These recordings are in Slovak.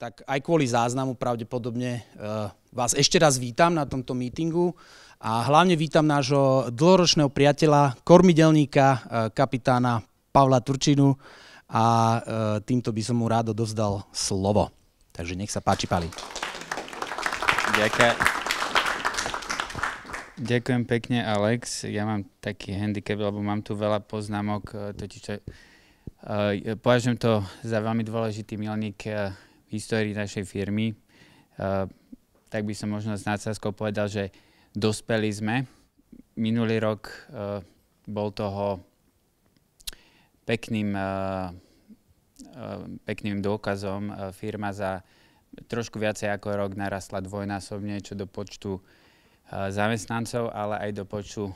tak aj kvôli záznamu pravdepodobne vás ešte raz vítam na tomto mítingu a hlavne vítam nášho dlhoročného priateľa, kormidelníka, kapitána Pavla Turčinu a týmto by som mu rád odovzdal slovo. Takže nech sa páči, Pali. Ďakujem pekne, Alex. Ja mám taký handicap, lebo mám tu veľa poznámok, totiž považujem to za veľmi dôležitý milník v histórii našej firmy. Tak by som možno s nadsázkou povedal, že dospeli sme. Minulý rok bol toho pekným dôkazom. Firma za trošku viacej ako rok narastla dvojnásobne, čo do počtu zamestnancov, ale aj do počtu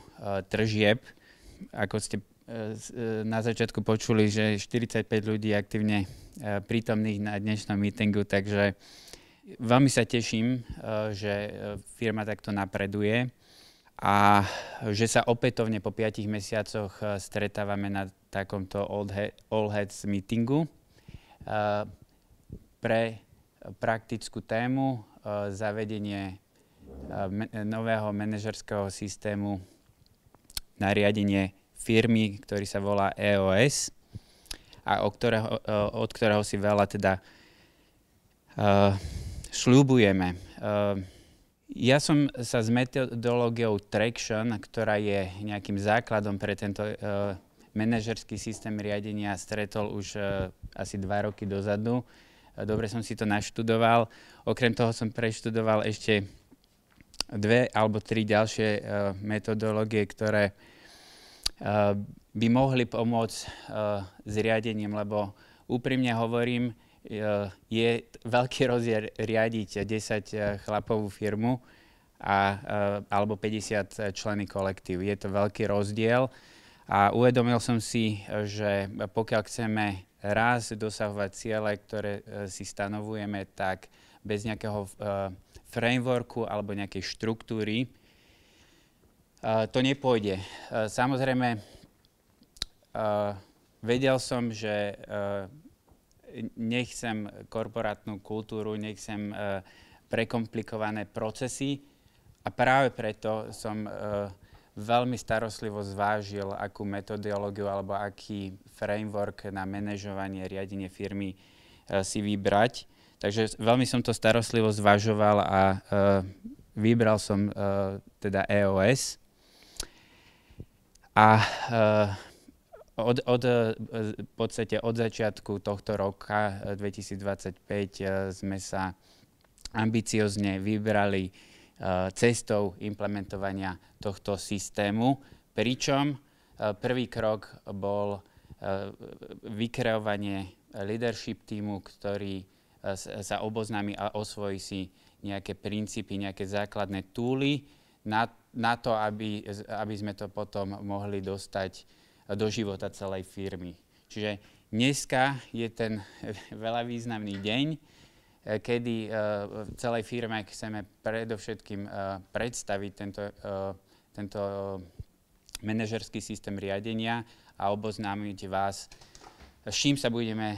tržieb. Ako ste na začiatku počuli, že 45 ľudí aktívne prítomných na dnešnom mítingu, takže veľmi sa teším, že firma takto napreduje a že sa opätovne po 5 mesiacoch stretávame na takomto All Heads meetingu pre praktickú tému zavedenie nového manažerského systému na riadenie firmy, ktorý sa volá EOS a od ktorého si veľa teda sľubujeme. Ja som sa s metodológiou Traction, ktorá je nejakým základom pre tento manažerský systém riadenia, stretol už asi 2 roky dozadu. Dobre som si to naštudoval. Okrem toho som preštudoval ešte 2 alebo 3 ďalšie metodológie, ktoré by mohli pomôcť s riadením, lebo úprimne hovorím, je veľký rozdiel riadiť 10 chlapovú firmu alebo 50 členy kolektív. Je to veľký rozdiel a uvedomil som si, že pokiaľ chceme raz dosahovať ciele, ktoré si stanovujeme, tak bez nejakého frameworku alebo nejakej štruktúry to nepôjde. Samozrejme, vedel som, že nechcem korporátnu kultúru, nechcem prekomplikované procesy a práve preto som veľmi starostlivo zvážil, akú metodológiu alebo aký framework na manažovanie, riadenie firmy si vybrať. Takže veľmi som to starostlivo zvažoval a vybral som teda EOS. A v podstate od začiatku tohto roka 2025 sme sa ambiciozne vybrali cestou implementovania tohto systému, pričom prvý krok bol vykreovanie leadership týmu, ktorý sa oboznámi a osvojí si nejaké princípy, nejaké základné túly na to, aby sme to potom mohli dostať do života celej firmy. Čiže dneska je ten veľa významný deň, kedy v celej firme chceme predovšetkým predstaviť tento manažerský systém riadenia a oboznámiť vás, s čím sa budeme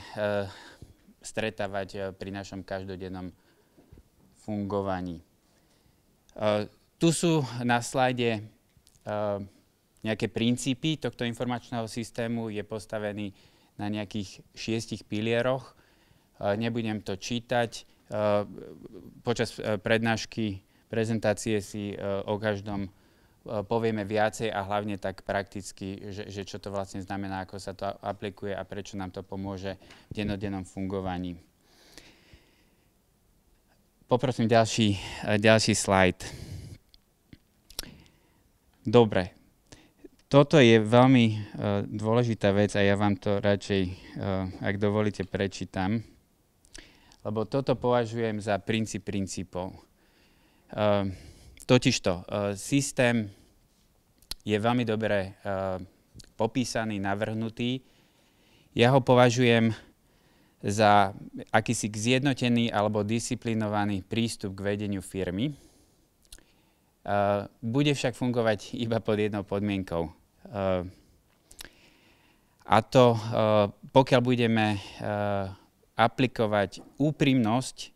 stretávať pri našom každodennom fungovaní. Tu sú na slajde nejaké princípy tohto informačného systému. Je postavený na nejakých 6 pilieroch. Nebudem to čítať. Počas prednášky, prezentácie si o každom povieme viacej a hlavne tak prakticky, že čo to vlastne znamená, ako sa to aplikuje a prečo nám to pomôže v dennodennom fungovaní. Poprosím ďalší slajd. Dobre. Toto je veľmi dôležitá vec a ja vám to radšej, ak dovolíte, prečítam, lebo toto považujem za princípov. Totižto, systém je veľmi dobre popísaný, navrhnutý. Ja ho považujem za akýsi zjednotený alebo disciplinovaný prístup k vedeniu firmy. Bude však fungovať iba pod jednou podmienkou. A to, pokiaľ budeme aplikovať úprimnosť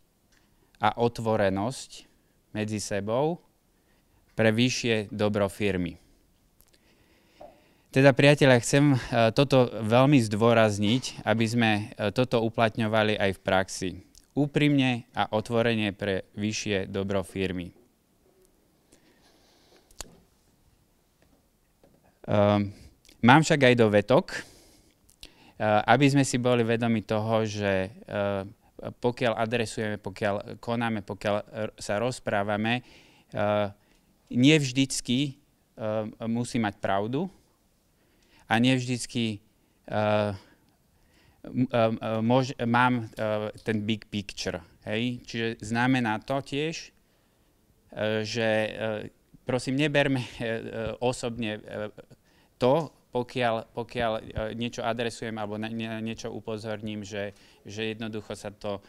a otvorenosť medzi sebou pre vyššie dobro firmy. Teda, priatelia, chcem toto veľmi zdôrazniť, aby sme toto uplatňovali aj v praxi. Úprimne a otvorene pre vyššie dobro firmy. Mám však aj dovetok, aby sme si boli vedomi toho, že pokiaľ adresujeme, pokiaľ konáme, pokiaľ sa rozprávame, nie vždycky musí mať pravdu a nie vždycky mám ten big picture. Hej? Čiže znamená to tiež, že prosím, neberme osobne to, pokiaľ niečo adresujem alebo niečo upozorním, že jednoducho sa to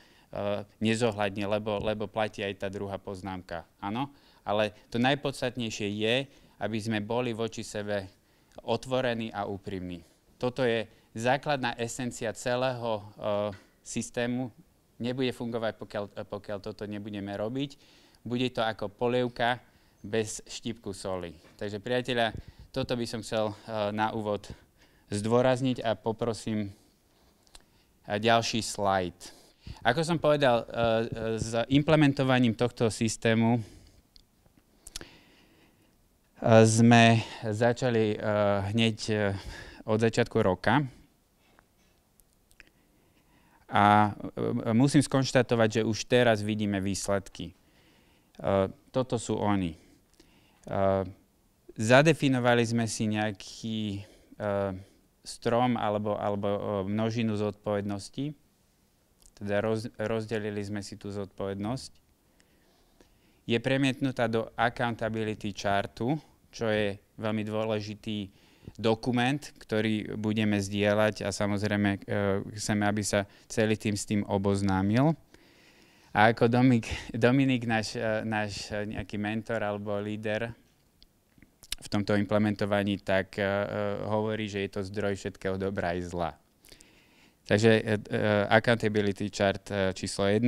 nezohľadne, lebo platí aj tá druhá poznámka. Áno? Ale to najpodstatnejšie je, aby sme boli voči sebe otvorení a úprimní. Toto je základná esencia celého systému. Nebude fungovať, pokiaľ toto nebudeme robiť. Bude to ako polievka bez štípku soli. Takže, priatelia, toto by som chcel na úvod zdôrazniť a poprosím ďalší slajd. Ako som povedal, s implementovaním tohto systému sme začali hneď od začiatku roka a musím skonštatovať, že už teraz vidíme výsledky. Toto sú oni. Zadefinovali sme si nejaký strom alebo množinu zodpovedností, teda rozdelili sme si tú zodpovednosť. Je premietnutá do accountability chartu, čo je veľmi dôležitý dokument, ktorý budeme zdieľať a samozrejme chceme, aby sa celý tým s tým oboznámil. A ako Dominik, náš nejaký mentor alebo líder v tomto implementovaní, tak hovorí, že je to zdroj všetkého dobra i zla. Takže accountability chart číslo 1.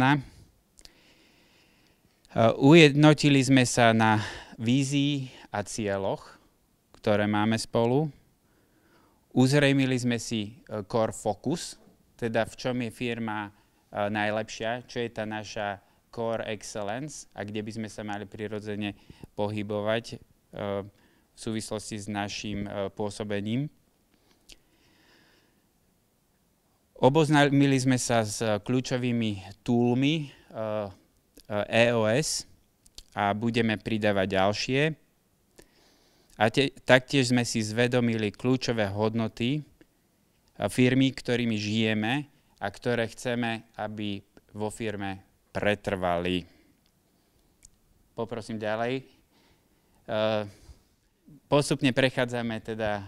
Ujednotili sme sa na vízii a cieľoch, ktoré máme spolu. Uzrejmili sme si core focus, teda v čom je firma najlepšia, čo je tá naša core excellence a kde by sme sa mali prirodzene pohybovať v súvislosti s našim pôsobením. Oboznámili sme sa s kľúčovými toolmi EOS a budeme pridávať ďalšie. A taktiež sme si zvedomili kľúčové hodnoty firmy, ktorými žijeme a ktoré chceme, aby vo firme pretrvali. Poprosím ďalej. Postupne prechádzame teda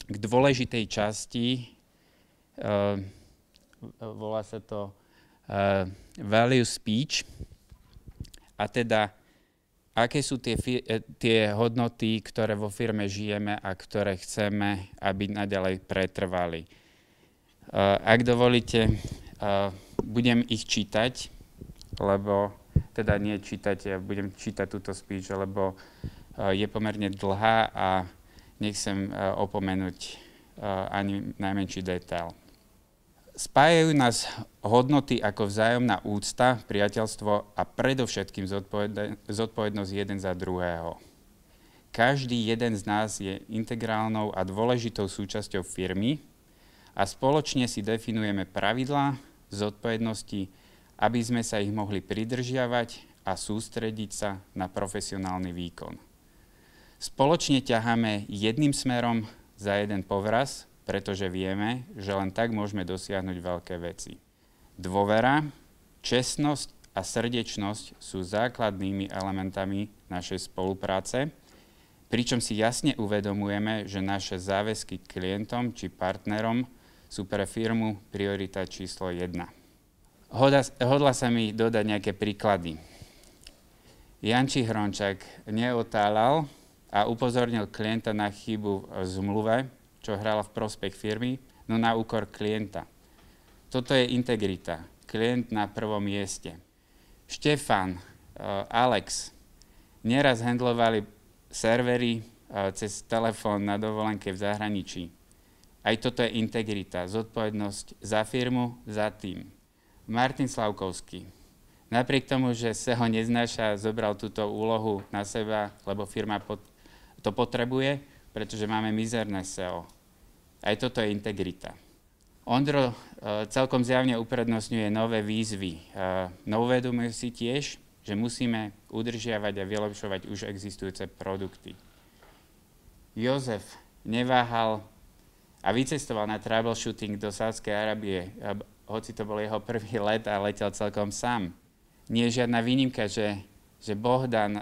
k dôležitej časti. Volá sa to value speech. A teda, aké sú tie hodnoty, ktoré vo firme žijeme a ktoré chceme, aby naďalej pretrvali. Ak dovolíte, budem ich čítať, lebo, teda nie čítať, ja budem čítať túto speech, lebo je pomerne dlhá a nechcem opomenúť ani najmenší detail. Spájajú nás hodnoty ako vzájomná úcta, priateľstvo a predovšetkým zodpovednosť jeden za druhého. Každý jeden z nás je integrálnou a dôležitou súčasťou firmy a spoločne si definujeme pravidlá, zodpovednosti, aby sme sa ich mohli pridržiavať a sústrediť sa na profesionálny výkon. Spoločne ťaháme jedným smerom za jeden povraz, pretože vieme, že len tak môžeme dosiahnuť veľké veci. Dôvera, čestnosť a srdečnosť sú základnými elementami našej spolupráce, pričom si jasne uvedomujeme, že naše záväzky klientom či partnerom sú pre firmu priorita číslo 1. Hodla sa mi dodať nejaké príklady. Janči Hrončák neotálal a upozornil klienta na chybu v zmluve, čo hrala v prospech firmy, no na úkor klienta. Toto je integrita. Klient na prvom mieste. Štefan, Alex, neraz handlovali servery cez telefón na dovolenke v zahraničí. Aj toto je integrita, zodpovednosť za firmu, za tým. Martin Slavkovský. Napriek tomu, že sa ho neznáša, zobral túto úlohu na seba, lebo firma to potrebuje, pretože máme mizerné SEO. Aj toto je integrita. Ondro celkom zjavne uprednostňuje nové výzvy. No uvedomuje si tiež, že musíme udržiavať a vylepšovať už existujúce produkty. Jozef neváhal a vycestoval na troubleshooting do Saudskej Arábie, hoci to bol jeho prvý let a letel celkom sám. Nie je žiadna výnimka, že Bohdan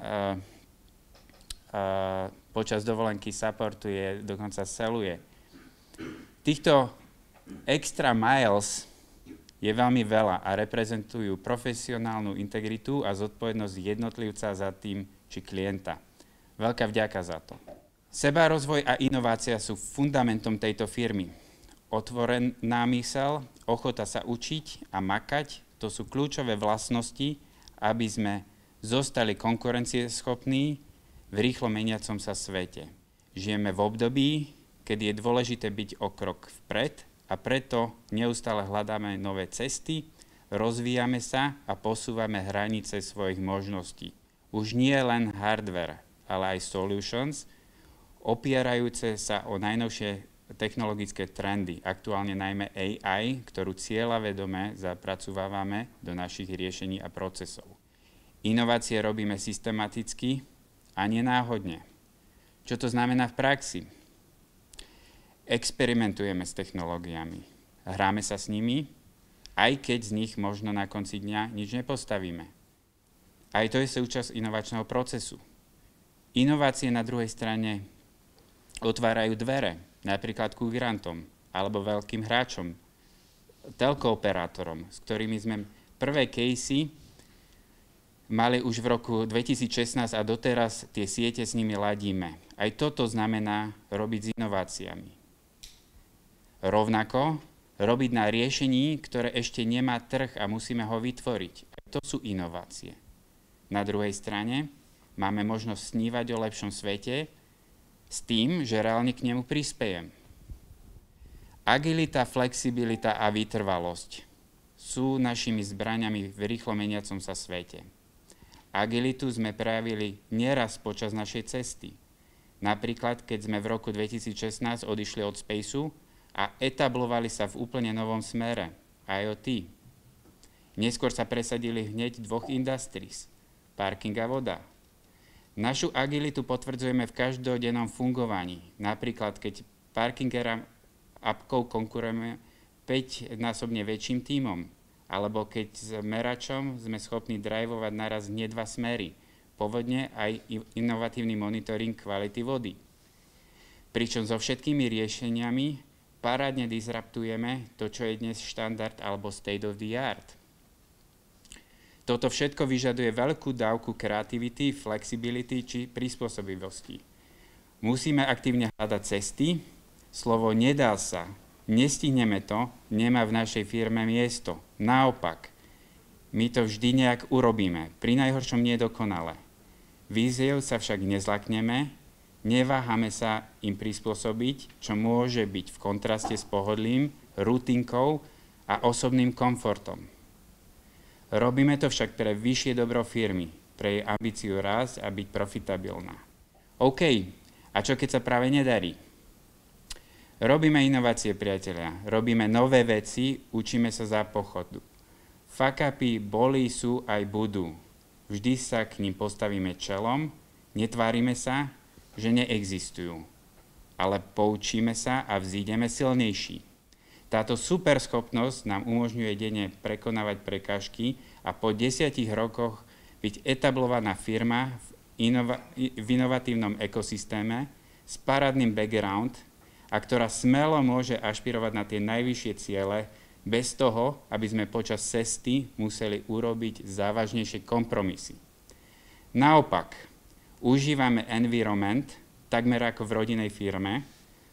počas dovolenky supportuje, dokonca seluje. Týchto extra miles je veľmi veľa a reprezentujú profesionálnu integritu a zodpovednosť jednotlivca za tým či klienta. Veľká vďaka za to. Sebarozvoj a inovácia sú fundamentom tejto firmy. Otvorená myseľ, ochota sa učiť a makať, to sú kľúčové vlastnosti, aby sme zostali konkurencieschopní v rýchlo meniacom sa svete. Žijeme v období, kedy je dôležité byť o krok vpred a preto neustále hľadáme nové cesty, rozvíjame sa a posúvame hranice svojich možností. Už nie len hardware, ale aj solutions, opierajúce sa o najnovšie technologické trendy, aktuálne najmä AI, ktorú cieľavedome zapracovávame do našich riešení a procesov. Inovácie robíme systematicky a nenáhodne. Čo to znamená v praxi? Experimentujeme s technológiami. Hráme sa s nimi, aj keď z nich možno na konci dňa nič nepostavíme. Aj to je súčasť inovačného procesu. Inovácie na druhej strane otvárajú dvere, napríklad ku grantom alebo veľkým hráčom, telkooperátorom, s ktorými sme prvé casey mali už v roku 2016 a doteraz tie siete s nimi ladíme. Aj toto znamená robiť s inováciami. Rovnako robiť na riešení, ktoré ešte nemá trh a musíme ho vytvoriť. Aj to sú inovácie. Na druhej strane máme možnosť snívať o lepšom svete s tým, že reálne k nemu prispejem. Agilita, flexibilita a vytrvalosť sú našimi zbraňami v rýchlo meniacom sa svete. Agilitu sme prejavili nieraz počas našej cesty. Napríklad, keď sme v roku 2016 odišli od Spaceu a etablovali sa v úplne novom smere, IoT. Neskôr sa presadili hneď dvoch industries, parking a voda. Našu agilitu potvrdzujeme v každodennom fungovaní. Napríklad, keď parkingerom appkou konkurujeme 5-násobne väčším tímom, alebo keď s meračom sme schopní drivovať naraz nie 2 smery, povodne aj inovatívny monitoring kvality vody. Pričom so všetkými riešeniami parádne disruptujeme to, čo je dnes štandard alebo state of the art. Toto všetko vyžaduje veľkú dávku kreativity, flexibility či prispôsobivosti. Musíme aktívne hľadať cesty, slovo nedá sa, nestihneme to, nemá v našej firme miesto. Naopak, my to vždy nejak urobíme, pri najhoršom nedokonale. Víziev sa však nezlakneme, neváhame sa im prispôsobiť, čo môže byť v kontraste s pohodlím, rutinkou a osobným komfortom. Robíme to však pre vyššie dobro firmy, pre jej ambíciu rásť a byť profitabilná. OK, a čo keď sa práve nedarí? Robíme inovácie, priatelia, robíme nové veci, učíme sa za pochodu. Fuck-upy boli, sú aj budú. Vždy sa k nim postavíme čelom, netvárime sa, že neexistujú, ale poučíme sa a vzídeme silnejší. Táto superschopnosť nám umožňuje denne prekonávať prekážky a po 10 rokoch byť etablovaná firma v inovatívnom ekosystéme s parádnym background a ktorá smelo môže ašpirovať na tie najvyššie ciele bez toho, aby sme počas cesty museli urobiť závažnejšie kompromisy. Naopak, užívame environment takmer ako v rodinnej firme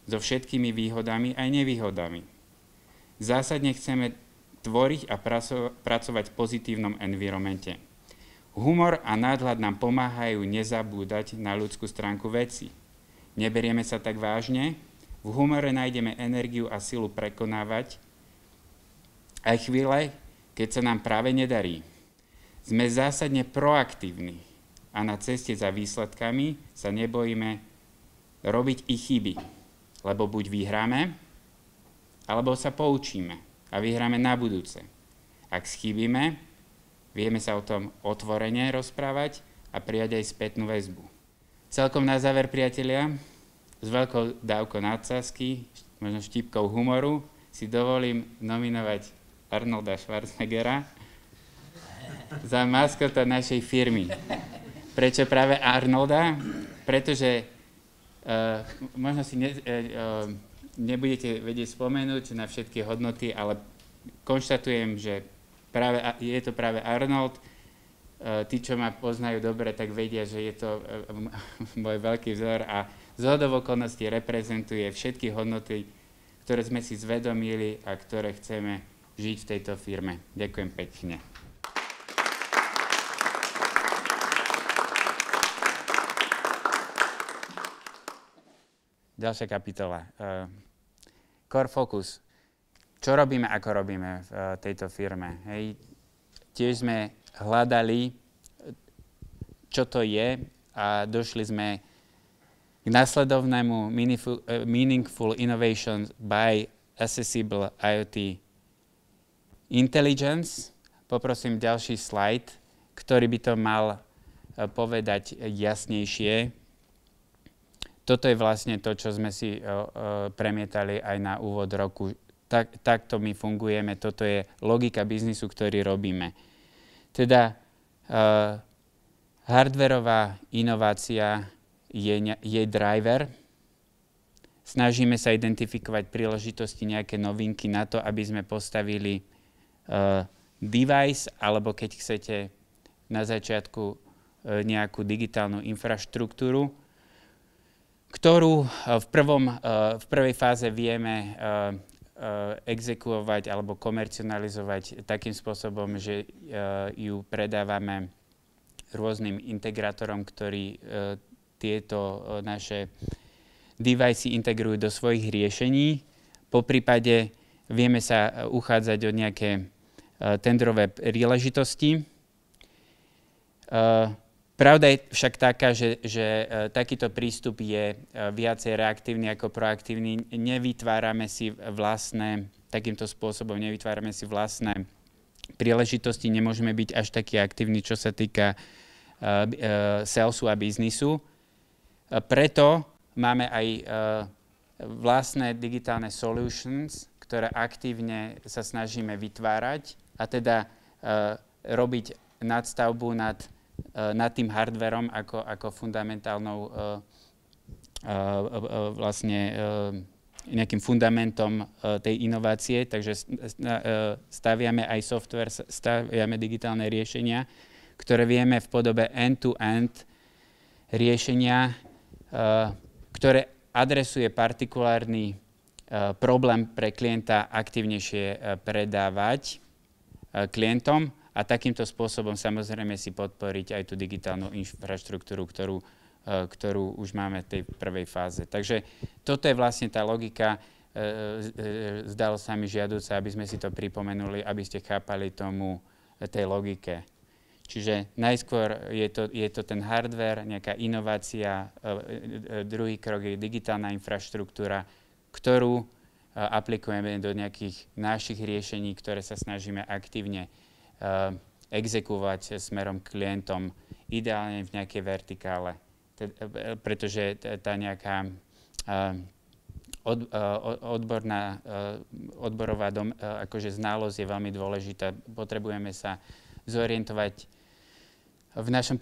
so všetkými výhodami aj nevýhodami. Zásadne chceme tvoriť a pracovať v pozitívnom environmente. Humor a nadhľad nám pomáhajú nezabúdať na ľudskú stránku veci. Neberieme sa tak vážne, v humore nájdeme energiu a silu prekonávať aj chvíle, keď sa nám práve nedarí. Sme zásadne proaktívni a na ceste za výsledkami sa nebojíme robiť i chyby, lebo buď vyhráme, alebo sa poučíme a vyhráme na budúce. Ak schybíme, vieme sa o tom otvorene rozprávať a prijať aj spätnú väzbu. Celkom na záver, priatelia, s veľkou dávkou nadsázky, možno štipkou humoru, si dovolím nominovať Arnolda Schwarzeneggera za maskota našej firmy. Prečo práve Arnolda? Pretože možno si nebudete vedieť spomenúť na všetky hodnoty, ale konštatujem, že je to práve Arnold. Tí, čo ma poznajú dobre, tak vedia, že je to môj veľký vzor a zhodou okolností reprezentuje všetky hodnoty, ktoré sme si zvedomili a ktoré chceme žiť v tejto firme. Ďakujem pekne. Ďalšia kapitola. Core focus. Čo robíme, ako robíme v tejto firme? Hej. Tiež sme hľadali, čo to je a došli sme k následovnému Meaningful Innovation by Accessible IoT Intelligence. Poprosím ďalší slajd, ktorý by to mal povedať jasnejšie. Toto je vlastne to, čo sme si premietali aj na úvod roku. Takto my fungujeme, toto je logika biznisu, ktorý robíme. Teda hardwareová inovácia je driver. Snažíme sa identifikovať príležitosti, nejaké novinky na to, aby sme postavili device, alebo keď chcete na začiatku nejakú digitálnu infraštruktúru, ktorú v prvej fáze vieme exekuovať alebo komercionalizovať takým spôsobom, že ju predávame rôznym integrátorom, ktorí tieto naše device integrujú do svojich riešení. Poprípade vieme sa uchádzať o nejaké tendrové príležitosti. Pravda je však taká, že takýto prístup je viacej reaktívny ako proaktívny. Takýmto spôsobom nevytvárame si vlastné príležitosti, nemôžeme byť až taký aktívni, čo sa týka salesu a biznisu. Preto máme aj vlastné digitálne solutions, ktoré aktívne sa snažíme vytvárať a teda robiť nadstavbu nad tým hardverom ako fundamentálnou vlastne nejakým fundamentom tej inovácie. Takže staviame aj software, staviame digitálne riešenia, ktoré vieme v podobe end-to-end riešenia, ktoré adresuje partikulárny problém pre klienta aktívnejšie predávať klientom a takýmto spôsobom samozrejme si podporiť aj tú digitálnu infraštruktúru, ktorú už máme v tej prvej fáze. Takže toto je vlastne tá logika. Zdalo sa mi žiaduce, aby sme si to pripomenuli, aby ste chápali tej logike. Čiže najskôr je to ten hardware, nejaká inovácia, druhý krok je digitálna infraštruktúra, ktorú aplikujeme do nejakých našich riešení, ktoré sa snažíme aktívne exekúvať smerom k klientom, ideálne v nejakej vertikále, pretože tá nejaká odborová akože znalosť je veľmi dôležitá. Potrebujeme sa zorientovať. V našom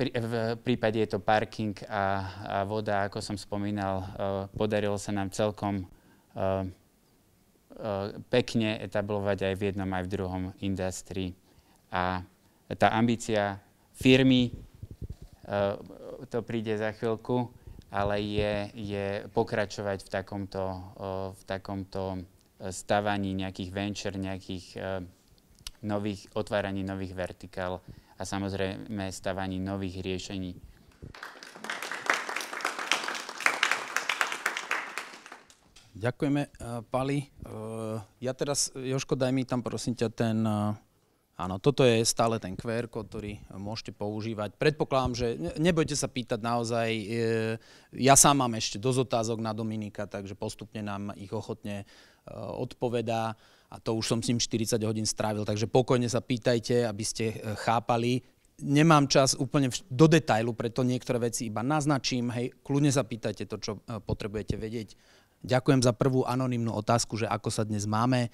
prípade je to parking a voda, ako som spomínal. Podarilo sa nám celkom pekne etablovať aj v jednom, aj v druhom industrii. A tá ambícia firmy, to príde za chvíľku, ale je pokračovať v takomto stavaní nejakých venture, nejakých otváraní nových vertikál a samozrejme stavaní nových riešení. Ďakujeme, Pali. Ja teraz, Jožko, daj mi tam prosím ťa ten... Áno, toto je stále ten QR kód, ktorý môžete používať. Predpokladám, že nebojte sa pýtať naozaj. Ja sám mám ešte dosť otázok na Dominika, takže postupne nám ich ochotne odpovedá. A to už som s ním 40 hodín strávil, takže pokojne sa pýtajte, aby ste chápali. Nemám čas úplne do detailu, preto niektoré veci iba naznačím. Hej, kľudne sa pýtajte to, čo potrebujete vedieť. Ďakujem za prvú anonymnú otázku, že ako sa dnes máme.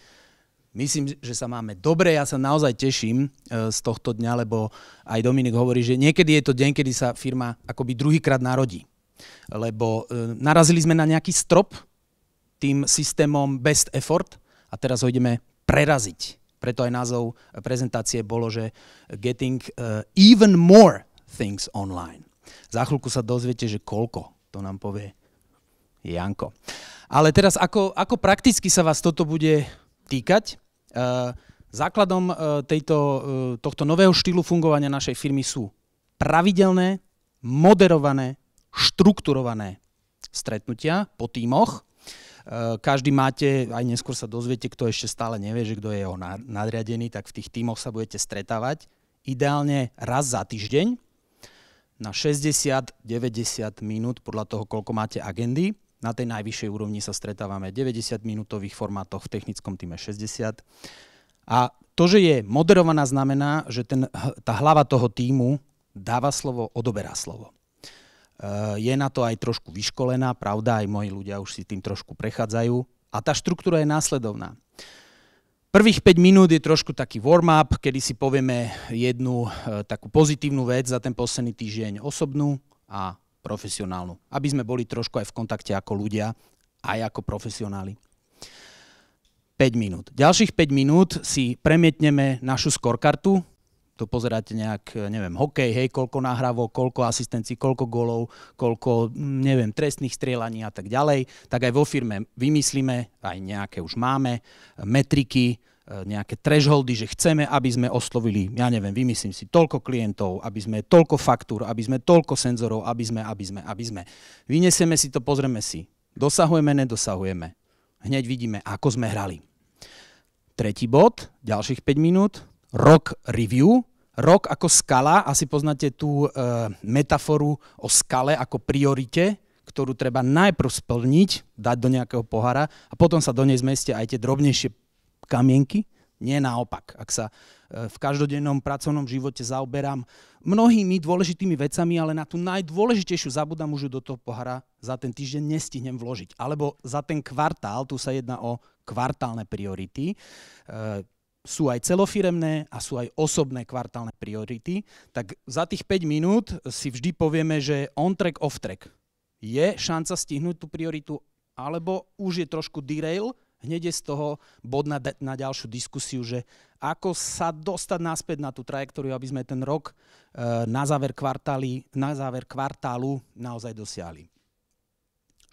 Myslím, že sa máme dobre, ja sa naozaj teším z tohto dňa, lebo aj Dominik hovorí, že niekedy je to deň, kedy sa firma akoby druhýkrát narodí. Lebo narazili sme na nejaký strop tým systémom best effort a teraz ho ideme preraziť. Preto aj názov prezentácie bolo, že getting even more things online. Za chvíľku sa dozviete, že koľko, to nám povie Janko. Ale teraz, ako prakticky sa vás toto bude týkať? Základom tohto nového štýlu fungovania našej firmy sú pravidelné, moderované, štrukturované stretnutia po tímoch. Každý máte, aj neskôr sa dozviete, kto ešte stále nevie, že kto je jeho nadriadený, tak v tých tímoch sa budete stretávať. Ideálne raz za týždeň na 60-90 minút, podľa toho, koľko máte agendy. Na tej najvyššej úrovni sa stretávame v 90-minútových formátoch, v technickom týme 60. A to, že je moderovaná, znamená, že tá hlava toho tímu dáva slovo, odoberá slovo. Je na to aj trošku vyškolená, pravda, aj moji ľudia už si tým trošku prechádzajú. A tá štruktúra je následovná. Prvých 5 minút je trošku taký warm-up, kedy si povieme jednu takú pozitívnu vec za ten posledný týždeň, osobnú a profesionálnu. Aby sme boli trošku aj v kontakte ako ľudia, aj ako profesionáli. 5 minút. Ďalších 5 minút si premietneme našu scorekartu. To pozeráte nejak, neviem, hokej, hej, koľko nahrávok, koľko asistencií, koľko golov, koľko, neviem, trestných strieľaní a tak ďalej. Tak aj vo firme vymyslíme, aj nejaké už máme, metriky, nejaké thresholdy, že chceme, aby sme oslovili, ja neviem, vymyslím si, toľko klientov, aby sme toľko faktúr, aby sme toľko senzorov, aby sme. Vyniesieme si to, pozrieme si. Dosahujeme, nedosahujeme. Hneď vidíme, ako sme hrali. Tretí bod, ďalších 5 minút, rok review. Rok ako skala, asi poznáte tú metaforu o skale ako priorite, ktorú treba najprv splniť, dať do nejakého pohára a potom sa do nej zmestia aj tie drobnejšie kamienky, nie naopak. Ak sa v každodennom pracovnom živote zaoberám mnohými dôležitými vecami, ale na tú najdôležitejšiu zabudám už do toho pohára za ten týždeň nestihnem vložiť. Alebo za ten kvartál, tu sa jedná o kvartálne priority, sú aj celofiremné a sú aj osobné kvartálne priority, tak za tých 5 minút si vždy povieme, že on track, off track. Je šanca stihnúť tú prioritu, alebo už je trošku derail, hneď je z toho bod na ďalšiu diskusiu, že ako sa dostať naspäť na tú trajektóriu, aby sme ten rok na záver kvartálu naozaj dosiahli.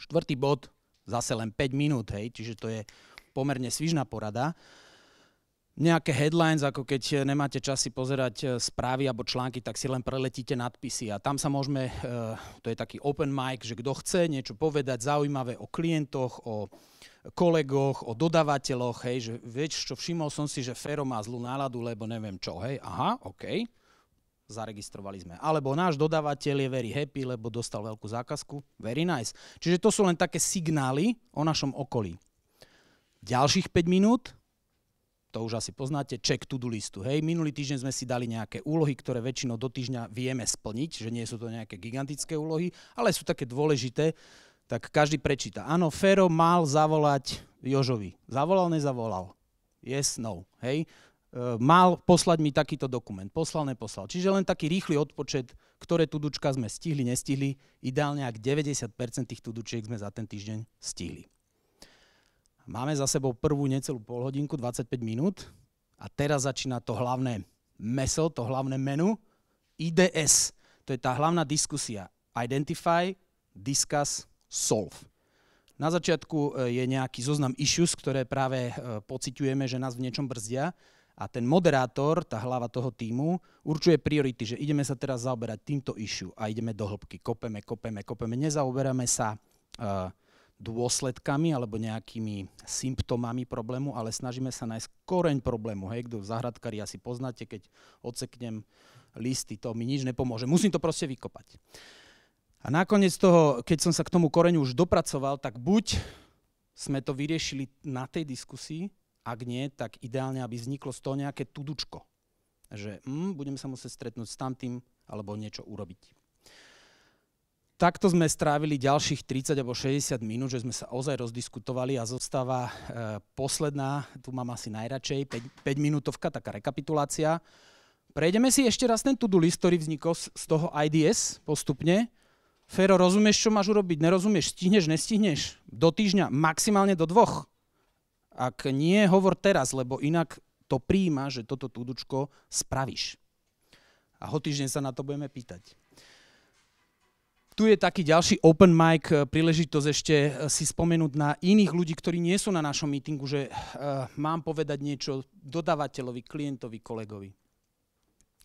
Štvrtý bod, zase len 5 minút, hej, čiže to je pomerne svižná porada. Nejaké headlines, ako keď nemáte čas si pozerať správy alebo články, tak si len preletíte nadpisy. A tam sa môžeme, to je taký open mic, že kto chce niečo povedať zaujímavé o klientoch, o kolegoch, o dodávateľoch, hej, že vieš čo, všimol som si, že Fero má zlú náladu, lebo neviem čo, hej, aha, OK, zaregistrovali sme. Alebo náš dodávateľ je very happy, lebo dostal veľkú zákazku, very nice. Čiže to sú len také signály o našom okolí. Ďalších 5 minút, to už asi poznáte, check to-do listu. Hej, minulý týždeň sme si dali nejaké úlohy, ktoré väčšinou do týždňa vieme splniť, že nie sú to nejaké gigantické úlohy, ale sú také dôležité, tak každý prečíta. Áno, Fero mal zavolať Jožovi. Zavolal, nezavolal? Yes, no. Hej. Mal poslať mi takýto dokument. Poslal, neposlal. Čiže len taký rýchly odpočet, ktoré tudučka sme stihli, nestihli. Ideálne, ak 90% tých tudučiek sme za ten týždeň stihli. Máme za sebou prvú necelú polhodinku, 25 minút a teraz začína to hlavné meso, to hlavné menu, IDS. To je tá hlavná diskusia. Identify, discuss, solve. Na začiatku je nejaký zoznam issues, ktoré práve pociťujeme, že nás v niečom brzdia A ten moderátor, tá hlava toho tímu, určuje priority, že ideme sa teraz zaoberať týmto issue a ideme do hĺbky. Kopeme. Nezaoberáme sa dôsledkami alebo nejakými symptómami problému, ale snažíme sa nájsť koreň problému. Hej, kto záhradkári asi poznáte, keď odseknem listy, to mi nič nepomôže. Musím to proste vykopať. A nakoniec toho, keď som sa k tomu koreňu už dopracoval, tak buď sme to vyriešili na tej diskusii, ak nie, tak ideálne, aby vzniklo z toho nejaké tudučko. Že budeme sa musieť stretnúť s tamtým alebo niečo urobiť. Takto sme strávili ďalších 30 alebo 60 minút, že sme sa ozaj rozdiskutovali a zostáva posledná, tu mám asi najradšej, 5 minútovka, taká rekapitulácia. Prejdeme si ešte raz ten to-do list, ktorý vznikol z toho IDS postupne. Fero, rozumieš, čo máš urobiť? Nerozumieš? Stihneš, nestihneš? Do týždňa, maximálne do 2. Ak nie, hovor teraz, lebo inak to prijíma, že toto tudučko spravíš. A ho týždeň sa na to budeme pýtať. Tu je taký ďalší open mic, príležitosť ešte si spomenúť na iných ľudí, ktorí nie sú na našom meetingu, že mám povedať niečo dodávateľovi, klientovi, kolegovi.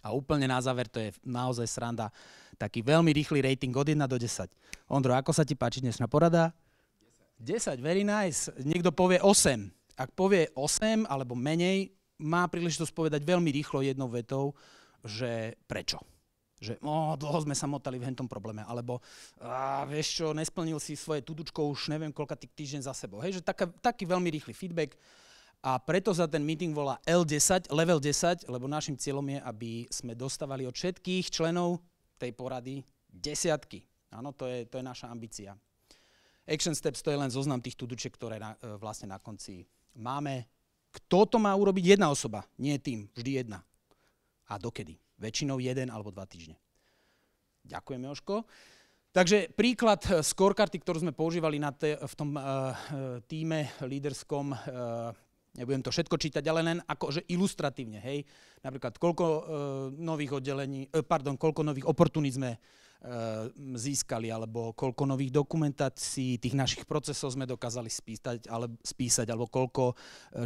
A úplne na záver, to je naozaj sranda, taký veľmi rýchly rating od 1 do 10. Ondro, ako sa ti páči dnešná porada? 10, very nice. Niekto povie 8. Ak povie 8 alebo menej, má príležitosť povedať veľmi rýchlo jednou vetou, že prečo. Že dlho sme sa motali v hentom probléme, alebo vieš čo, nesplnil si svoje tudučko už neviem koľka týždeň za sebou. Hej, že taký veľmi rýchly feedback a preto sa ten meeting volá L10, level 10, lebo našim cieľom je, aby sme dostávali od všetkých členov tej porady 10. Áno, to je naša ambícia. Action steps, to je len zoznam tých tudučiek, ktoré vlastne na konci máme. Kto to má urobiť? Jedna osoba, nie tým, vždy jedna. A dokedy? Väčšinou 1 alebo 2 týždne. Ďakujem, Jožko. Takže príklad scorekarty, ktorú sme používali v tom tíme líderskom, nebudem to všetko čítať, ale len akože ilustratívne, hej. Napríklad, koľko nových oportunít sme získali, alebo koľko nových dokumentácií tých našich procesov sme dokázali spísať, alebo koľko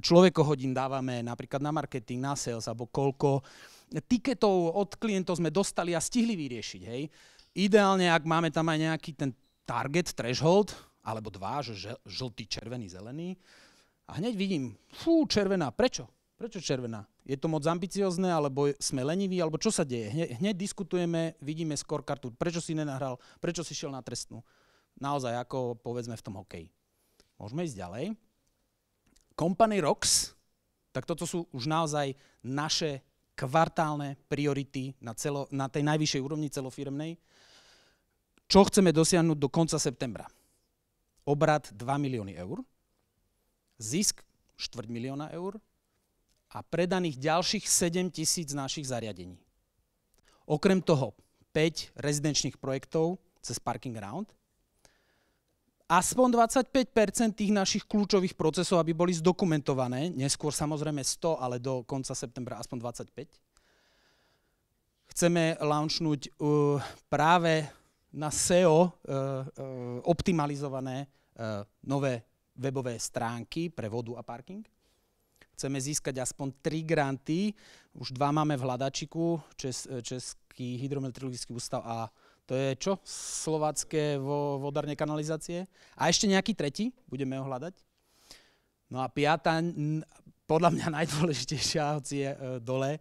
človekohodín dávame napríklad na marketing, na sales, alebo koľko tiketov od klientov sme dostali a stihli vyriešiť, hej. Ideálne, ak máme tam aj nejaký ten target, threshold, alebo 2, že žltý, červený, zelený, a hneď vidím, červená, prečo? Prečo červená? Je to moc ambiciozne, alebo sme leniví, alebo čo sa deje? Hneď diskutujeme, vidíme scorekartu, prečo si nenahral, prečo si šiel na trestnú. Naozaj, ako povedzme v tom hokeji. Môžeme ísť ďalej. Company Rocks, tak toto sú už naozaj naše kvartálne priority na tej najvyššej úrovni celofiremnej. Čo chceme dosiahnuť do konca septembra? Obrat 2 milióny eur, zisk 250 000 eur a predaných ďalších 7 000 našich zariadení. Okrem toho 5 rezidenčných projektov cez Parking Around, aspoň 25% tých našich kľúčových procesov, aby boli zdokumentované, neskôr samozrejme 100, ale do konca septembra aspoň 25. Chceme launchnúť práve na SEO optimalizované nové webové stránky pre vodu a parking. Chceme získať aspoň 3 granty, už 2 máme v hľadačiku, Český hydrometeorologický ústav a to je čo? Slovácké vodárne kanalizácie. A ešte nejaký tretí, budeme ho hľadať. No a 5, podľa mňa najdôležitejšia, hoci je dole,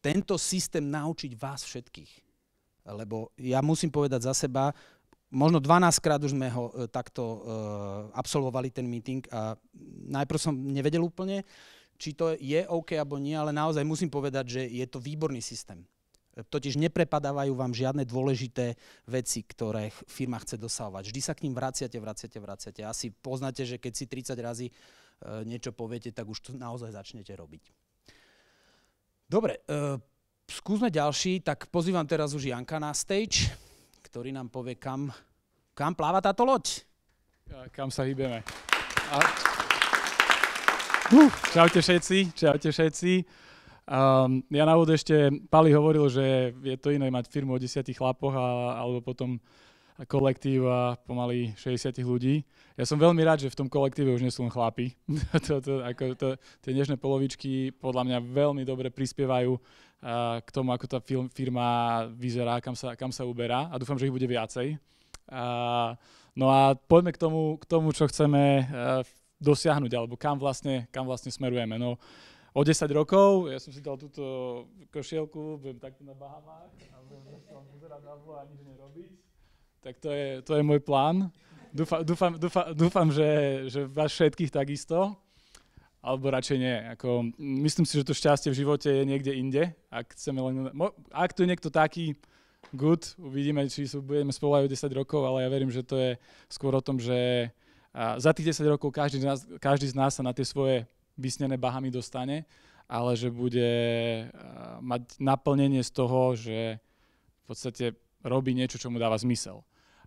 tento systém naučiť vás všetkých. Lebo ja musím povedať za seba, možno 12 krát už sme ho takto absolvovali ten meeting a najprv som nevedel úplne, či to je OK alebo nie, ale naozaj musím povedať, že je to výborný systém. Totiž neprepadávajú vám žiadne dôležité veci, ktoré firma chce dosahovať. Vždy sa k ním vraciate. Asi poznáte, že keď si 30 razy niečo poviete, tak už to naozaj začnete robiť. Dobre, skúsme ďalší, tak pozývam teraz už Janka na stage, ktorý nám povie, kam pláva táto loď. Kam sa hýbeme. Čaute všetci. Ja na úvod ešte, Pali hovoril, že je to iné mať firmu o 10 chlapoch alebo potom kolektív pomaly 60 ľudí. Ja som veľmi rád, že v tom kolektíve už nie sú len chlapi. Tie nežné polovičky podľa mňa veľmi dobre prispievajú k tomu, ako tá firma vyzerá, kam sa uberá a dúfam, že ich bude viacej. No a poďme k tomu, čo chceme dosiahnuť, alebo kam vlastne smerujeme. No, o 10 rokov, ja som si dal túto košielku, budem takto na Bahamách a budem sa vám pozerať na zlo a nič nerobiť. Tak to je môj plán. Dúfam, že vás všetkých takisto, alebo radšej nie. Myslím si, že to šťastie v živote je niekde inde. Ak tu je niekto taký good, uvidíme, či budeme spolu aj o 10 rokov, ale ja verím, že to je skôr o tom, že za tých 10 rokov každý z nás sa na tie svoje vysnené Bahamy dostane, ale že bude mať naplnenie z toho, že v podstate robí niečo, čo mu dáva zmysel.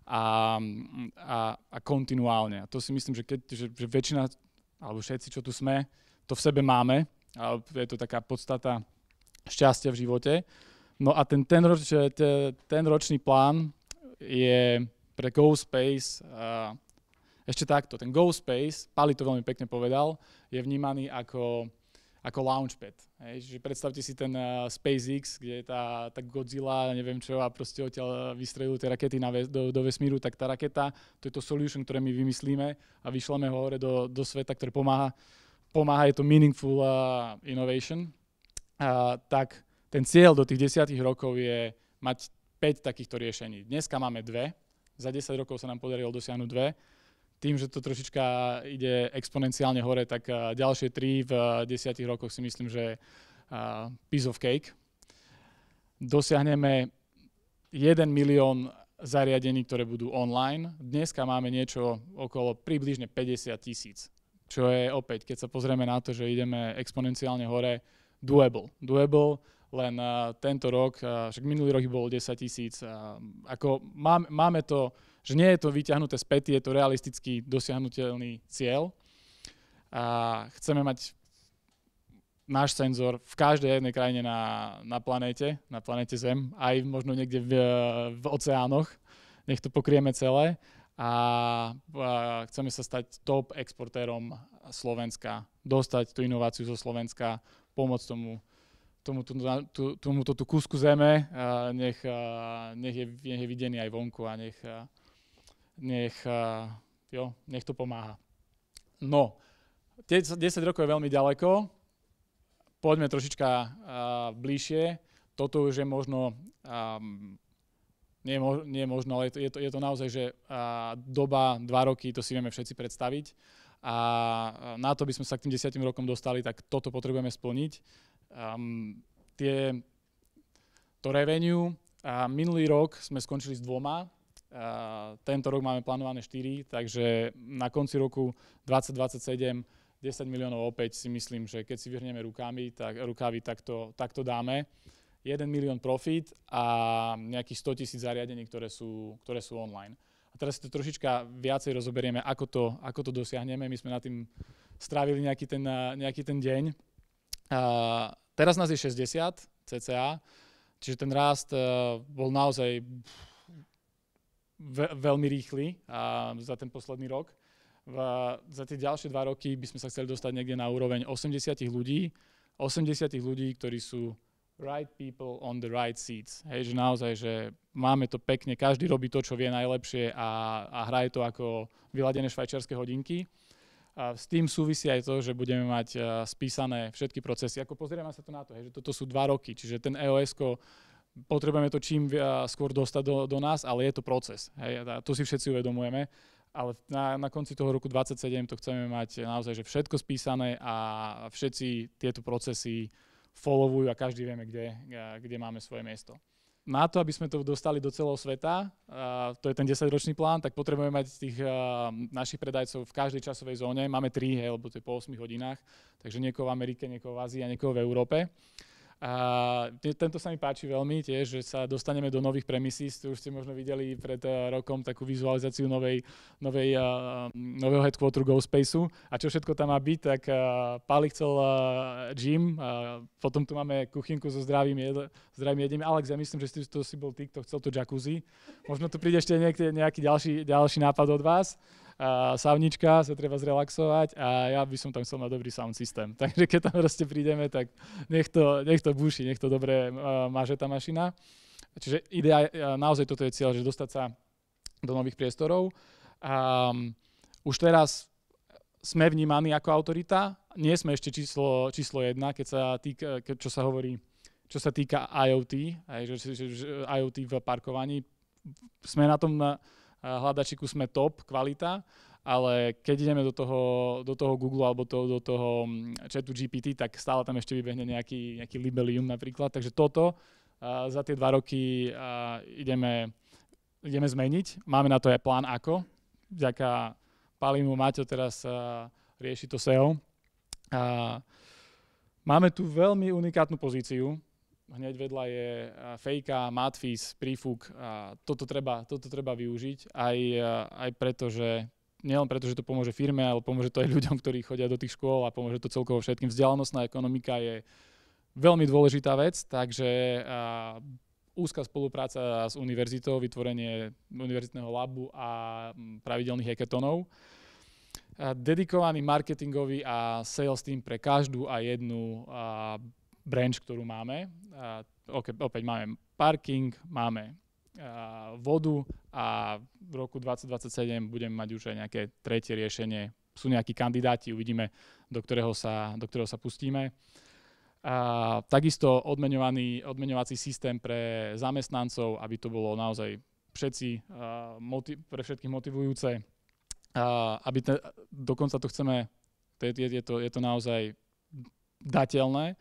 A kontinuálne. A to si myslím, že väčšina, alebo všetci, čo tu sme, to v sebe máme. A je to taká podstata šťastia v živote. No a ten ročný plán je pre GoSpace ešte takto. Ten GoSpace, Pali to veľmi pekne povedal, je vnímaný ako launchpad. Čiže predstavte si ten SpaceX, kde je tá Godzilla, neviem čo, a proste odtiaľ vystrelujú tie rakety do vesmíru, tak tá raketa, to je to solution, ktoré my vymyslíme a vyšleme ho hore do sveta, ktoré pomáha, je to meaningful innovation. Tak ten cieľ do tých 10 rokov je mať 5 takýchto riešení. Dneska máme 2, za 10 rokov sa nám podarilo dosiahnuť 2. Tým, že to trošička ide exponenciálne hore, tak ďalšie 3 v 10 rokoch si myslím, že piece of cake. Dosiahneme 1 milión zariadení, ktoré budú online. Dneska máme niečo okolo približne 50 000, čo je opäť, keď sa pozrieme na to, že ideme exponenciálne hore, doable, len tento rok, však minulý rok bolo 10 000. Máme to, že nie je to vyťahnuté späť, je to realisticky dosiahnuteľný cieľ. A chceme mať náš senzor v každej jednej krajine na planéte Zem, aj možno niekde v oceánoch, nech to pokrieme celé. A chceme sa stať top exportérom Slovenska, dostať tú inováciu zo Slovenska, pomôcť tomuto kúsku zeme, nech je videný aj vonku a nech to pomáha. No, 10 rokov je veľmi ďaleko, poďme trošička bližšie. Toto už je možno, nie je možno, ale je to naozaj, že doba 2 roky, to si vieme všetci predstaviť. A na to by sme sa k tým 10 rokom dostali, tak toto potrebujeme splniť. To revenue, minulý rok sme skončili s 2, tento rok máme plánované 4, takže na konci roku 2027 10 miliónov opäť si myslím, že keď si vyhrneme rukávy, tak to dáme. 1 milión profit a nejakých 100 000 zariadení, ktoré sú online. A teraz si to trošička viacej rozoberieme, ako to dosiahneme. My sme nad tým strávili nejaký ten deň. Teraz nás je 60 cca, čiže ten rast bol naozaj veľmi rýchly za ten posledný rok. Za tie ďalšie 2 roky by sme sa chceli dostať niekde na úroveň 80 ľudí, ktorí sú right people on the right seats. Hej, že naozaj, že máme to pekne, každý robí to, čo vie najlepšie a hraje to ako vyladené švajčiarske hodinky. A s tým súvisí aj to, že budeme mať spísané všetky procesy. Ako pozrieme sa to na to, hej, že toto sú 2 roky, čiže ten EOS-ko potrebujeme to čím skôr dostať do nás, ale je to proces. Hej, to si všetci uvedomujeme. Ale na konci toho roku 2027 to chceme mať naozaj, že všetko spísané a všetci tieto procesy followujú a každý vieme, kde máme svoje miesto. Na to, aby sme to dostali do celého sveta, to je ten 10-ročný plán, tak potrebujeme mať tých našich predajcov v každej časovej zóne. Máme 3, lebo to je po 8 hodinách, takže niekoho v Amerike, niekoho v Ázii a niekoho v Európe. A tento sa mi páči veľmi tiež, že sa dostaneme do nových premisís. Tu už ste možno videli pred rokom takú vizualizáciu nového headquarteru GoSpaceu. A čo všetko tam má byť, tak Páli chcel gym, potom tu máme kuchynku so zdravým jedím. Alex, ja myslím, že to si bol ty, kto chcel to jacuzzi. Možno tu príde ešte nejaký ďalší nápad od vás. Savnička, sa treba zrelaxovať a ja by som tam chcel mať dobrý sound systém. Takže keď tam proste prídeme, tak nech to buší, nech to dobre máže tá mašina. Čiže idea, naozaj toto je cieľ, že dostať sa do nových priestorov. Už teraz sme vnímaní ako autorita, nie sme ešte číslo 1, čo sa týka IoT, IoT v parkovaní. Sme na tom hľadačiku, sme top, kvalita, ale keď ideme do toho Google alebo do toho chatu GPT, tak stále tam ešte vybehne nejaký libelium napríklad. Takže toto za tie 2 roky ideme zmeniť. Máme na to aj plán ako. Vďaka Pálimu, Maťo teraz rieši to SEO. Máme tu veľmi unikátnu pozíciu. Hneď vedľa je Fejka, Matfis, Prífuk. Toto treba využiť aj preto, že nielen preto, že to pomôže firme, ale pomôže to aj ľuďom, ktorí chodia do tých škôl a pomôže to celkovo všetkým. Vzdelanostná ekonomika je veľmi dôležitá vec, takže úzka spolupráca s univerzitou, vytvorenie univerzitného labu a pravidelných hackathonov. Dedikovaný marketingový a sales team pre každú a jednu branch, ktorú máme. Opäť máme parking, máme vodu a v roku 2027 budeme mať už aj nejaké tretie riešenie. Sú nejakí kandidáti, uvidíme, do ktorého sa pustíme. Takisto odmeňovací systém pre zamestnancov, aby to bolo naozaj pre všetkých motivujúce. Dokonca to chceme, je to naozaj dateľné,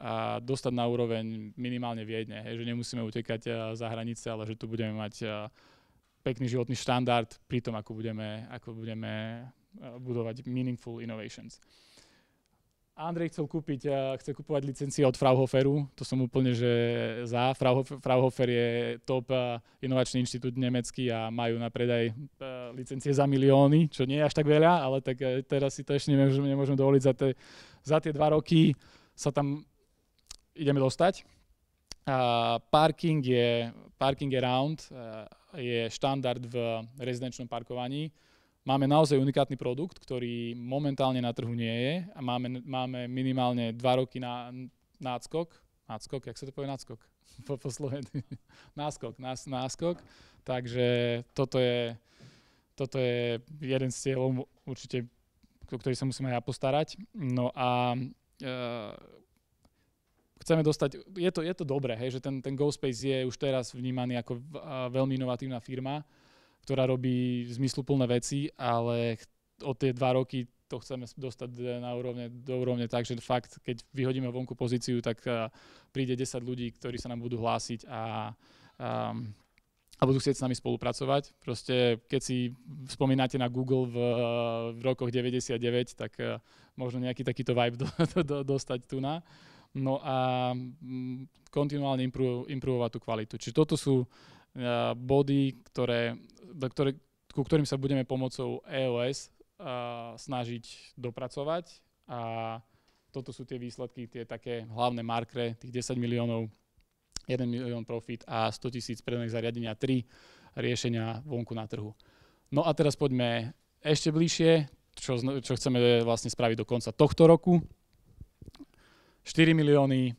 a dostať na úroveň minimálne Viedne, že nemusíme utekať za hranice, ale že tu budeme mať pekný životný štandard pri tom, ako budeme budovať meaningful innovations. Andrej chce kupovať licencie od Fraunhoferu, to som úplne že za. Fraunhofer je top inovačný inštitút nemecký a majú na predaj licencie za milióny, čo nie je až tak veľa, ale tak teraz si to ešte nemôžeme dovoliť za tie 2 roky sa tam ideme dostať. Parking around je štandard v rezidenčnom parkovaní. Máme naozaj unikátny produkt, ktorý momentálne na trhu nie je a máme minimálne 2 roky na náskok. Náskok, jak sa to povie náskok? Po slovensku. Náskok. Takže toto je jeden z cieľov určite, o ktorý sa musíme aj postarať. No a chceme dostať, je to dobré, hej, že ten GoSpace je už teraz vnímaný ako veľmi inovatívna firma, ktorá robí zmysluplné veci, ale od tie 2 roky to chceme dostať do úrovne tak, že fakt, keď vyhodíme vonku pozíciu, tak príde 10 ľudí, ktorí sa nám budú hlásiť a budú chcieť s nami spolupracovať. Proste, keď si spomínate na Google v rokoch 99, tak možno nejaký takýto vibe dostať tu na. No a kontinuálne improvovať tú kvalitu. Čiže toto sú body, ku ktorým sa budeme pomocou EOS snažiť dopracovať. A toto sú tie výsledky, tie také hlavné markre, tých 10 miliónov, 1 milión profit a 100 000 predaných zariadenia, 3 riešenia vonku na trhu. No a teraz poďme ešte bližšie, čo chceme vlastne spraviť do konca tohto roku. 4 milióny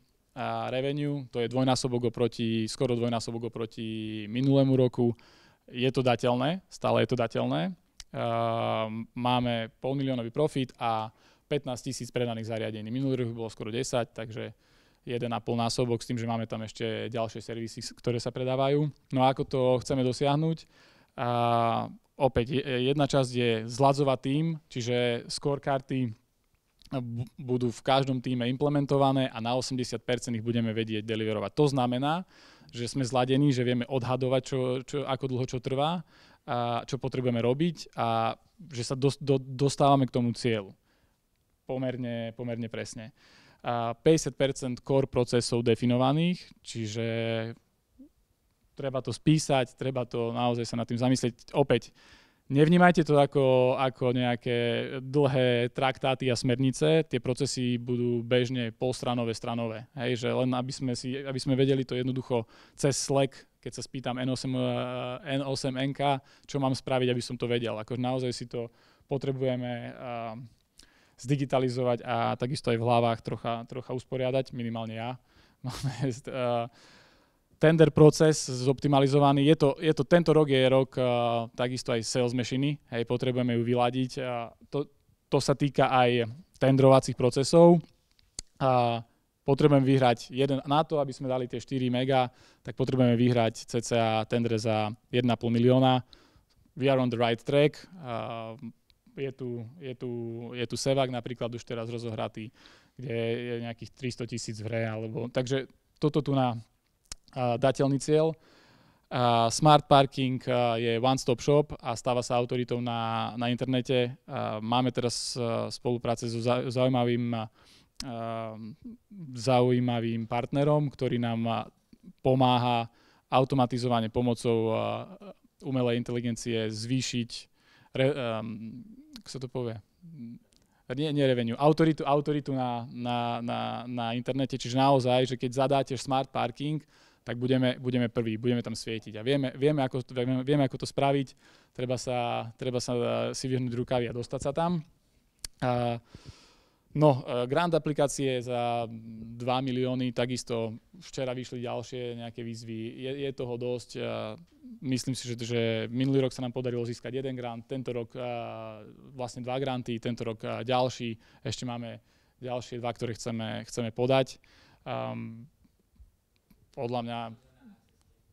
revenue, to je skoro dvojnásobok oproti minulému roku. Je to dateľné, stále je to dateľné. Máme 500 000 profit a 15 000 predaných zariadení. Minulý rok bolo skoro 10, takže 1,5 násobok s tým, že máme tam ešte ďalšie servisy, ktoré sa predávajú. No a ako to chceme dosiahnuť? Opäť jedna časť je zladzovať tým, čiže scorekarty budú v každom týme implementované a na 80% ich budeme vedieť deliverovať. To znamená, že sme zladení, že vieme odhadovať, ako dlho čo trvá, a čo potrebujeme robiť a že sa dostávame k tomu cieľu. Pomerne presne. 50% core procesov definovaných, čiže treba to spísať, treba to naozaj sa nad tým zamyslieť. Opäť, nevnímajte to ako nejaké dlhé traktáty a smernice, tie procesy budú bežne polstranové, stranové. Hej, že len aby sme vedeli to jednoducho cez Slack, keď sa spýtam N8NK, čo mám spraviť, aby som to vedel. Akože naozaj si to potrebujeme zdigitalizovať a takisto aj v hlavách trocha usporiadať, minimálne ja. Máme tender proces zoptimalizovaný. Tento rok je rok takisto aj sales machiny, hej, potrebujeme ju vyladiť. To sa týka aj tendrovacích procesov. Potrebujeme vyhrať na to, aby sme dali tie 4 mega, tak potrebujeme vyhrať cca tendre za 1,5 milióna. We are on the right track. Je tu Sevak napríklad už teraz rozohratý, kde je nejakých 300 000 v hre, takže toto tu na dateľný cieľ. Smart Parking je one-stop shop a stáva sa autoritou na internete. Máme teraz spolupráce so zaujímavým partnerom, ktorý nám pomáha automatizovane pomocou umelej inteligencie zvýšiť ako sa to povie? Nie revenue, autoritu na internete, čiže naozaj, že keď zadáte smart parking, tak budeme prví, budeme tam svietiť. A vieme, ako to spraviť, treba sa si vyhnúť rukavy a dostať sa tam. Grant aplikácie za 2 milióny, takisto včera vyšli ďalšie nejaké výzvy, je toho dosť. Myslím si, že minulý rok sa nám podarilo získať 1 grant, tento rok vlastne 2 granty, tento rok ďalší, ešte máme ďalšie 2, ktoré chceme podať. Podľa mňa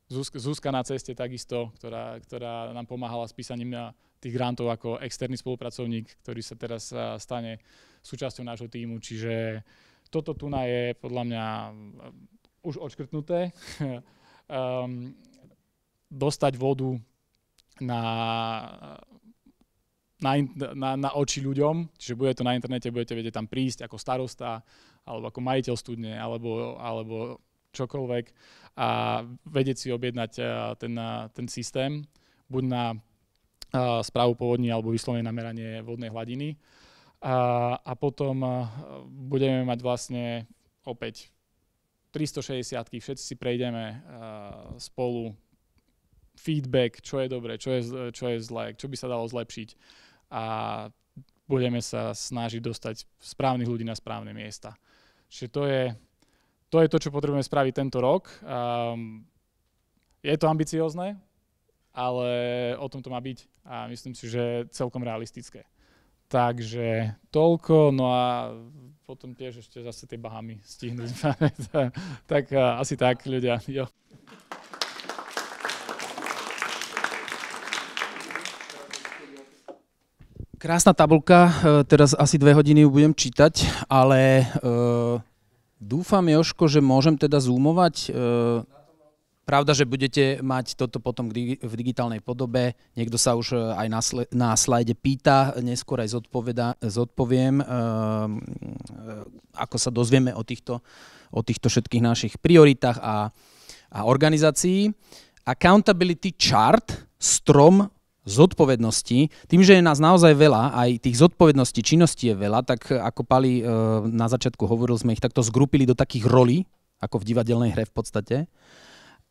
Zuzka na ceste takisto, ktorá nám pomáhala s písaním tých grantov ako externý spolupracovník, ktorý sa teraz stane súčasťou nášho tímu, čiže toto tu je podľa mňa už odškrtnuté. Dostať vodu na oči ľuďom, čiže bude to na internete, budete vedieť tam prísť ako starosta, alebo ako majiteľ studne, alebo čokoľvek a vedieť si objednať ten systém, buď na správu povodní alebo vyslovene na meranie vodnej hladiny. A potom budeme mať vlastne opäť 360-ky, všetci si prejdeme spolu feedback, čo je dobre, čo je zlé, čo by sa dalo zlepšiť a budeme sa snažiť dostať správnych ľudí na správne miesta. Čiže to je to, čo potrebujeme spraviť tento rok. Je to ambiciózne, ale o tom to má byť a myslím si, že celkom realistické. Takže toľko, no a potom tiež ešte zase tie Bahamy stihnúť. Tak asi tak, ľudia. Jo. Krásna tabuľka, teraz asi 2 hodiny ju budem čítať, ale dúfam, Jožko, že môžem teda zoomovať. Pravda, že budete mať toto potom v digitálnej podobe. Niekto sa už aj na slajde pýta, neskôr aj zodpoviem, ako sa dozvieme o týchto všetkých našich prioritách a organizácií. Accountability chart, strom zodpovednosti. Tým, že je nás naozaj veľa, aj tých zodpovedností, činností je veľa, tak ako Pali na začiatku hovoril, sme ich takto zgrupili do takých rolí, ako v divadelnej hre v podstate.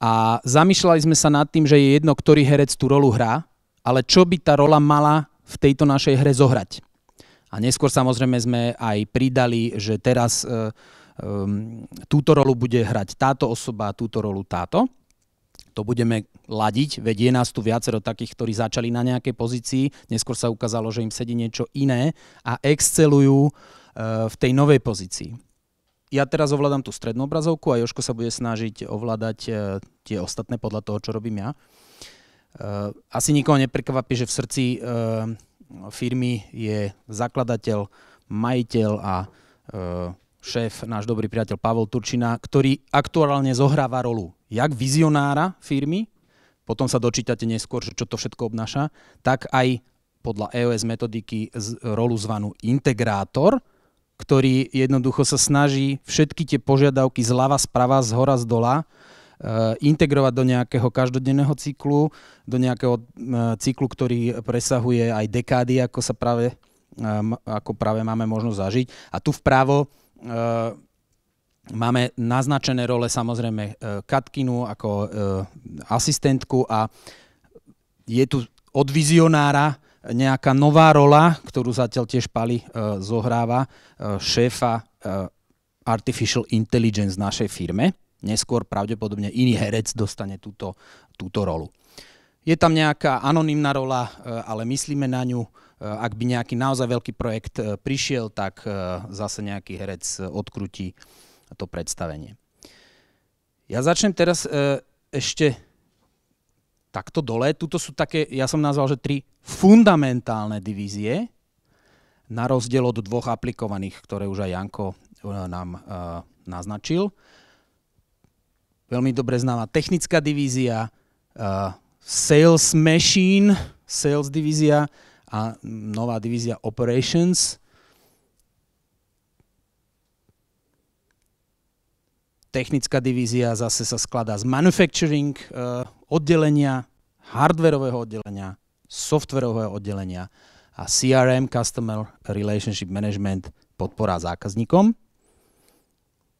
A zamýšľali sme sa nad tým, že je jedno, ktorý herec tú rolu hrá, ale čo by tá rola mala v tejto našej hre zohrať. A neskôr samozrejme sme aj pridali, že teraz túto rolu bude hrať táto osoba, túto rolu táto. To budeme ladiť, veď je nás tu viacero takých, ktorí začali na nejakej pozícii, neskôr sa ukázalo, že im sedí niečo iné a excelujú v tej novej pozícii. Ja teraz ovládam tú strednú obrazovku a Jožko sa bude snažiť ovládať tie ostatné podľa toho, čo robím ja. Asi nikoho neprekvapí, že v srdci firmy je zakladateľ, majiteľ a šéf, náš dobrý priateľ Pavel Turčina, ktorý aktuálne zohráva rolu jak vizionára firmy, potom sa dočítate neskôr, čo to všetko obnáša, tak aj podľa EOS metodiky rolu zvanú integrátor, ktorý jednoducho sa snaží všetky tie požiadavky zľava, sprava, zhora, zdola integrovať do nejakého každodenného cyklu, do nejakého cyklu, ktorý presahuje aj dekády, ako práve máme možnosť zažiť. A tu vpravo máme naznačené role samozrejme Katkinu ako asistentku a je tu od vizionára nejaká nová rola, ktorú zatiaľ tiež Pali zohráva, šéfa Artificial Intelligence v našej firme. Neskôr pravdepodobne iný herec dostane túto rolu. Je tam nejaká anonymná rola, ale myslíme na ňu. Ak by nejaký naozaj veľký projekt prišiel, tak zase nejaký herec odkrutí to predstavenie. Ja začnem teraz ešte takto dole. Tuto sú také, ja som nazval, že 3 fundamentálne divízie, na rozdiel od 2 aplikovaných, ktoré už aj Janko nám naznačil. Veľmi dobre známa technická divízia, sales machine, sales divízia a nová divízia operations. Technická divízia zase sa skladá z manufacturing oddelenia, hardwareového oddelenia, softwareového oddelenia a CRM, Customer Relationship Management, podpora zákazníkom.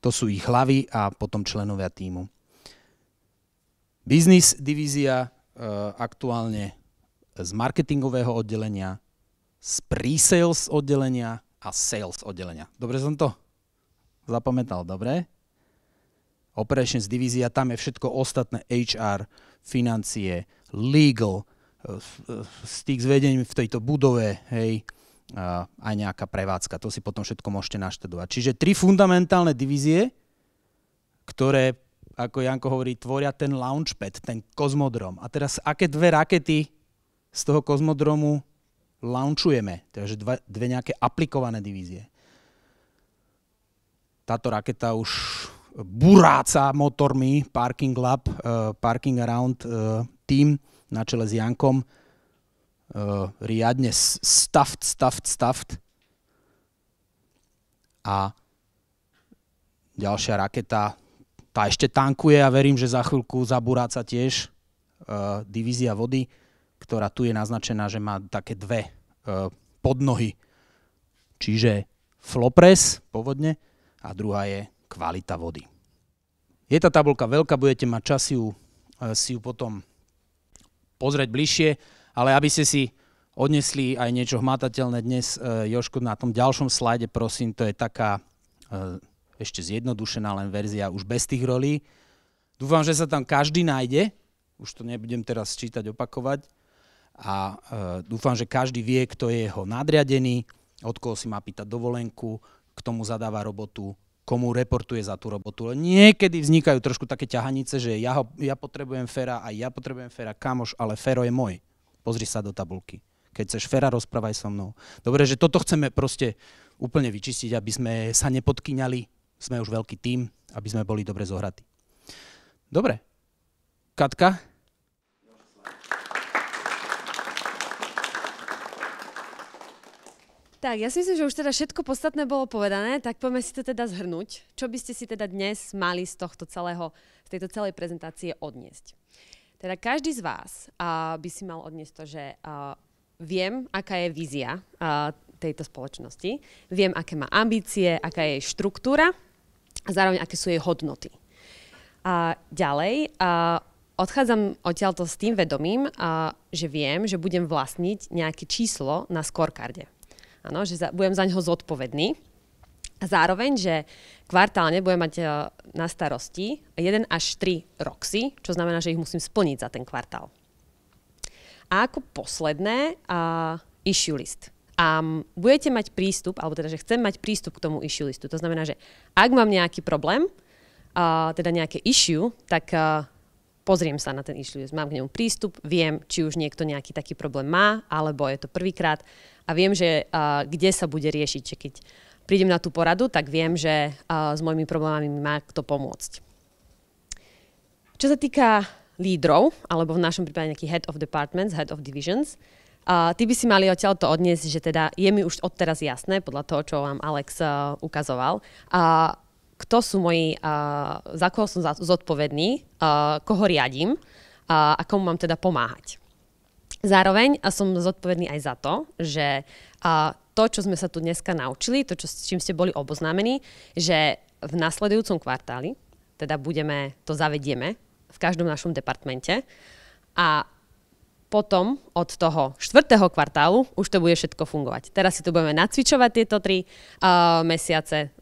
To sú ich hlavy a potom členovia tímu. Business divízia aktuálne z marketingového oddelenia, z pre-sales oddelenia a sales oddelenia. Dobre som to zapamätal, dobre? Operations divízia, tam je všetko ostatné, HR, financie, legal, styk s vedením v tejto budove, hej, aj nejaká prevádzka. To si potom všetko môžete naštudovať. Čiže 3 fundamentálne divízie, ktoré, ako Janko hovorí, tvoria ten launchpad, ten kozmodrom. A teraz aké 2 rakety z toho kozmodromu launchujeme? Takže 2 nejaké aplikované divízie. Táto raketa už buráca motormi Parking Lab, Parking Around team na čele s Jankom. Riadne stuffed. A ďalšia raketa, tá ešte tankuje a verím, že za chvíľku zaburáca tiež divízia vody, ktorá tu je naznačená, že má také 2 podnohy. Čiže Flowpress, povodne, a druhá je kvalita vody. Je tá tabuľka veľká, budete mať čas si ju potom pozrieť bližšie, ale aby ste si odnesli aj niečo hmatateľné dnes, Jožko, na tom ďalšom slajde, prosím, to je taká ešte zjednodušená len verzia už bez tých rolí. Dúfam, že sa tam každý nájde, už to nebudem teraz čítať, opakovať, a dúfam, že každý vie, kto je jeho nadriadený, od koho si má pýtať dovolenku, k tomu zadáva robotu, komu reportuje za tú robotu. Niekedy vznikajú trošku také ťahanice, že ja potrebujem Fera a ja potrebujem Fera, kamoš, ale Fero je môj. Pozri sa do tabulky. Keď chceš Fera, rozprávaj so mnou. Dobre, že toto chceme proste úplne vyčistiť, aby sme sa nepodkyňali. Sme už veľký tím, aby sme boli dobre zohratí. Dobre. Katka? Tak, ja si myslím, že už teda všetko podstatné bolo povedané, tak poďme si to teda zhrnúť. Čo by ste si teda dnes mali z tejto celej prezentácie odniesť? Teda každý z vás by si mal odniesť to, že viem, aká je vízia tejto spoločnosti, viem, aké má ambície, aká je jej štruktúra a zároveň, aké sú jej hodnoty. Ďalej, odchádzam odtiaľto s tým vedomím, že viem, že budem vlastniť nejaké číslo na scorecarde. Áno, že budem za ňoho zodpovedný. A zároveň, že kvartálne budem mať na starosti 1 až 3 ROXy, čo znamená, že ich musím splniť za ten kvartál. A ako posledné, issue list. A budete mať prístup, alebo teda, že chcem mať prístup k tomu issue listu. To znamená, že ak mám nejaký problém, teda nejaké issue, tak pozriem sa na ten issue list. Mám k nemu prístup, viem, či už niekto nejaký taký problém má, alebo je to prvýkrát. A viem, že kde sa bude riešiť. Že keď prídem na tú poradu, tak viem, že s mojimi problémami mi má kto pomôcť. Čo sa týka lídrov, alebo v našom prípade nejaký head of departments, head of divisions, Ty by si mali odtiaľto odniesť, že teda je mi už odteraz jasné, podľa toho, čo vám Alex ukazoval, kto sú moji, za koho som zodpovedný, koho riadím a komu mám teda pomáhať. Zároveň som zodpovedný aj za to, že to, čo sme sa tu dneska naučili, to, s čím ste boli oboznámení, že v nasledujúcom kvartáli, teda to zavedieme v každom našom departmente a potom od toho 4. kvartálu už to bude všetko fungovať. Teraz si to budeme nacvičovať tieto 3 mesiace,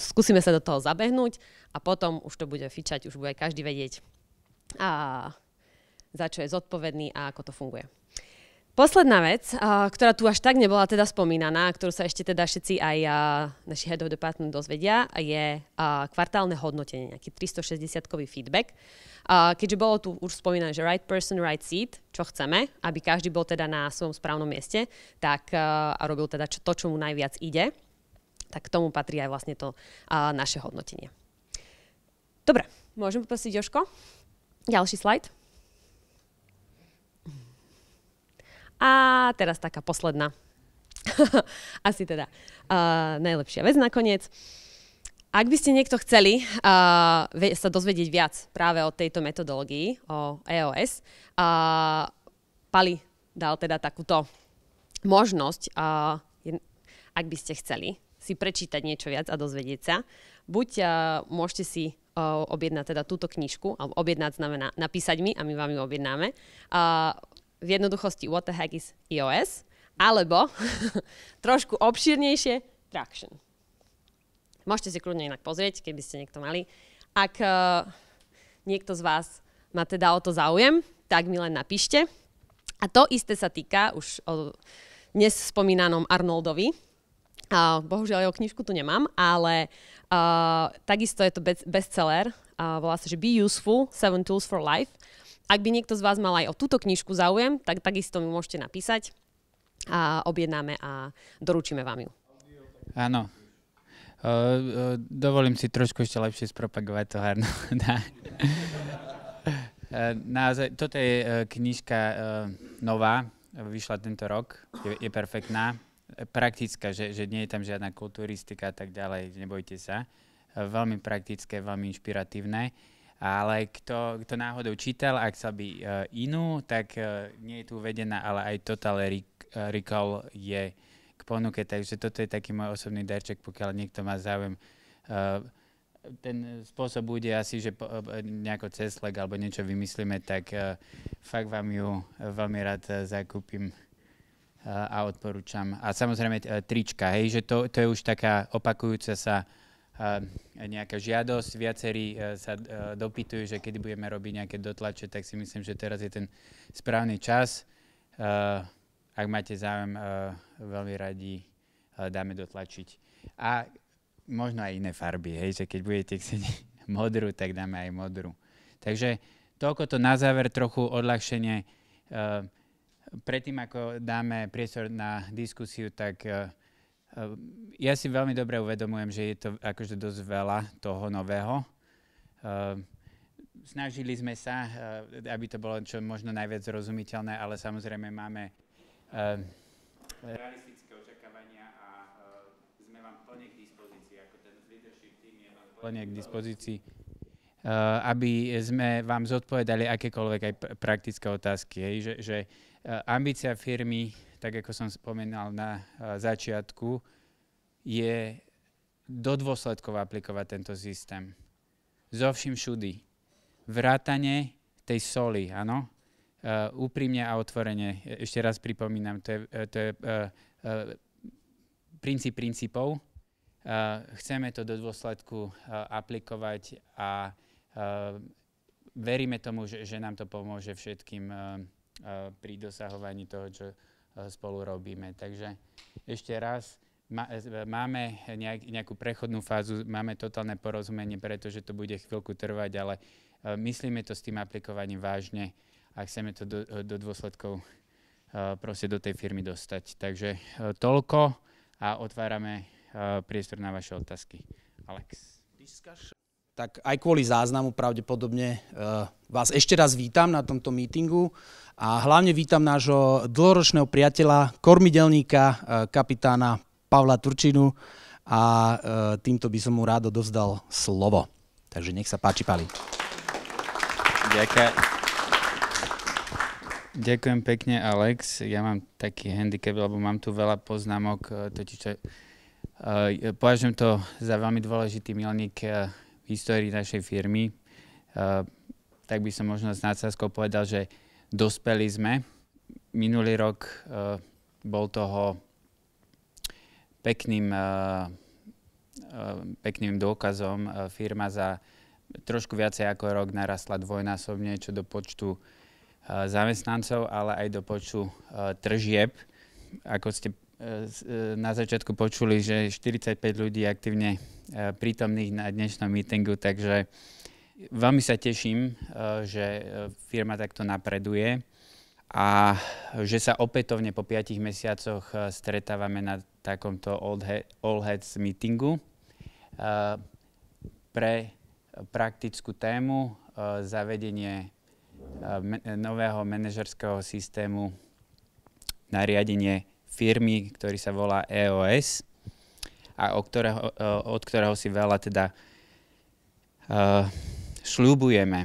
skúsime sa do toho zabehnúť a potom už to bude fičať, už bude každý vedieť, za čo je zodpovedný a ako to funguje. Posledná vec, ktorá tu až tak nebola teda spomínaná, ktorú sa ešte teda všetci aj naši head of department dozvedia, je kvartálne hodnotenie, nejaký 360-kový feedback. Keďže bolo tu už spomínané, že right person, right seat, čo chceme, aby každý bol teda na svojom správnom mieste, tak a robil teda to, čo mu najviac ide, tak k tomu patrí aj vlastne to naše hodnotenie. Dobre, môžem poprosiť Jožko? Ďalší slajd. A teraz taká posledná. Asi teda najlepšia vec nakoniec. Ak by ste niekto chceli sa dozvedieť viac práve o tejto metodológii, o EOS, Pali dal teda takúto možnosť, ak by ste chceli si prečítať niečo viac a dozvedieť sa. Buď môžete si objednať teda túto knižku, alebo objednať znamená napísať mi a my vám ju objednáme. V jednoduchosti What the heck is EOS, alebo trošku obšírnejšie Traction. Môžete si kľudne inak pozrieť, keby ste niekto mali. Ak niekto z vás má teda o to záujem, tak mi len napíšte. A to isté sa týka už o dnes spomínanom Arnoldovi. Bohužiaľ jeho knižku tu nemám, ale takisto je to bestseller. Volá sa, že Be Useful, 7 Tools for Life. Ak by niekto z vás mal aj o túto knižku záujem, tak takisto mi môžete napísať a objednáme a doručíme vám ju. Áno. Dovolím si trošku ešte lepšie spropagovať to Arnolda. Naozaj, toto je knižka nová, vyšla tento rok, je perfektná, praktická, že nie je tam žiadna kulturistika a tak ďalej, nebojte sa. Veľmi praktické, veľmi inšpiratívne. Ale kto náhodou čítal, ak sa by inú, tak nie je tu uvedená, ale aj Total Recall je k ponuke, takže toto je taký môj osobný darček, pokiaľ niekto má záujem. Ten spôsob bude asi, že nejako cez Slack alebo niečo vymyslíme, tak fakt vám ju veľmi rád zakúpim a odporúčam. A samozrejme trička, hej, že to je už taká opakujúca sa nejaká žiadosť. Viacerí sa dopytujú, že kedy budeme robiť nejaké dotlače, tak si myslím, že teraz je ten správny čas. Ak máte záujem, veľmi radi dáme dotlačiť. A možno aj iné farby, hej, že keď budete chcieť modrú, tak dáme aj modrú. Takže toľko to na záver, trochu odľahčenie. Predtým, ako dáme priestor na diskusiu, tak ja si veľmi dobre uvedomujem, že je to akože dosť veľa toho nového. Snažili sme sa, aby to bolo čo možno najviac zrozumiteľné, ale samozrejme máme realistické očakávania a sme vám plne k dispozícii, ako ten leadership team je vám plne k dispozícii, aby sme vám zodpovedali akékoľvek aj praktické otázky. Že ambícia firmy, tak ako som spomínal na začiatku, je do dôsledkov aplikovať tento systém. Zo vším všudy. Vrátane tej soli, áno? Úprimne a otvorene. Ešte raz pripomínam, to je princíp princípov. Chceme to do dôsledku aplikovať a veríme tomu, že nám to pomôže všetkým pri dosahovaní toho, čo spolu robíme. Takže ešte raz, máme nejakú prechodnú fázu, máme totálne porozumenie, pretože to bude chvíľku trvať, ale myslíme to s tým aplikovaním vážne a chceme to do dôsledkov proste do tej firmy dostať. Takže toľko a otvárame priestor na vaše otázky. Alex. Tak aj kvôli záznamu pravdepodobne vás ešte raz vítam na tomto mítingu a hlavne vítam nášho dlhoročného priateľa, kormidelníka, kapitána Pavla Turčinu a týmto by som mu rád odovzdal slovo. Takže nech sa páči, Pali. Ďakujem pekne, Alex. Ja mám taký handicap, lebo mám tu veľa poznámok, totiž považujem to za veľmi dôležitý milník v histórii našej firmy. Tak by som možno s nadsázkou povedal, že dospeli sme. Minulý rok bol toho pekným dôkazom. Firma za trošku viacej ako rok narastla dvojnásobne, čo do počtu zamestnancov, ale aj do počtu tržieb. Ako ste na začiatku počuli, že 45 ľudí aktívne prítomných na dnešnom mítingu, takže veľmi sa teším, že firma takto napreduje a že sa opätovne po 5 mesiacoch stretávame na takomto All Heads meetingu pre praktickú tému zavedenie nového manažerského systému na riadenie firmy, ktorý sa volá EOS a od ktorého si veľa teda sľubujeme.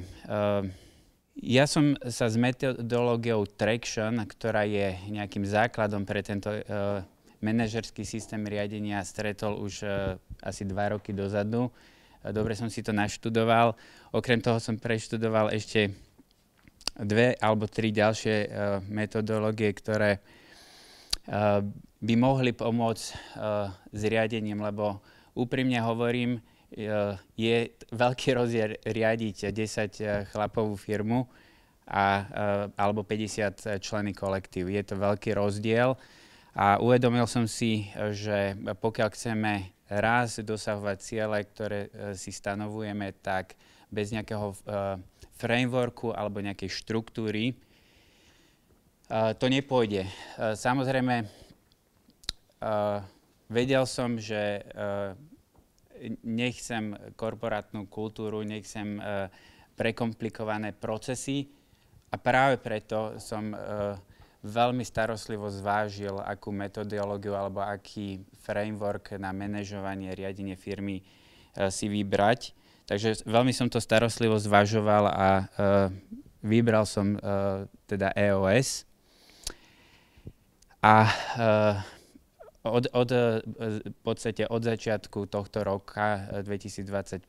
Ja som sa s metodológiou Traction, ktorá je nejakým základom pre tento manažerský systém riadenia, stretol už asi 2 roky dozadu. Dobre som si to naštudoval. Okrem toho som preštudoval ešte 2 alebo 3 ďalšie metodológie, ktoré by mohli pomôcť s riadením, lebo úprimne hovorím, je veľký rozdiel riadiť 10 chlapovú firmu alebo 50 členy kolektív. Je to veľký rozdiel a uvedomil som si, že pokiaľ chceme raz dosahovať ciele, ktoré si stanovujeme, tak bez nejakého frameworku alebo nejakej štruktúry to nepôjde. Samozrejme, vedel som, že nechcem korporátnu kultúru, nechcem prekomplikované procesy a práve preto som veľmi starostlivo zvážil, akú metodológiu alebo aký framework na manažovanie, riadenie firmy si vybrať. Takže veľmi som to starostlivo zvažoval a vybral som teda EOS. A v podstate od začiatku tohto roka 2025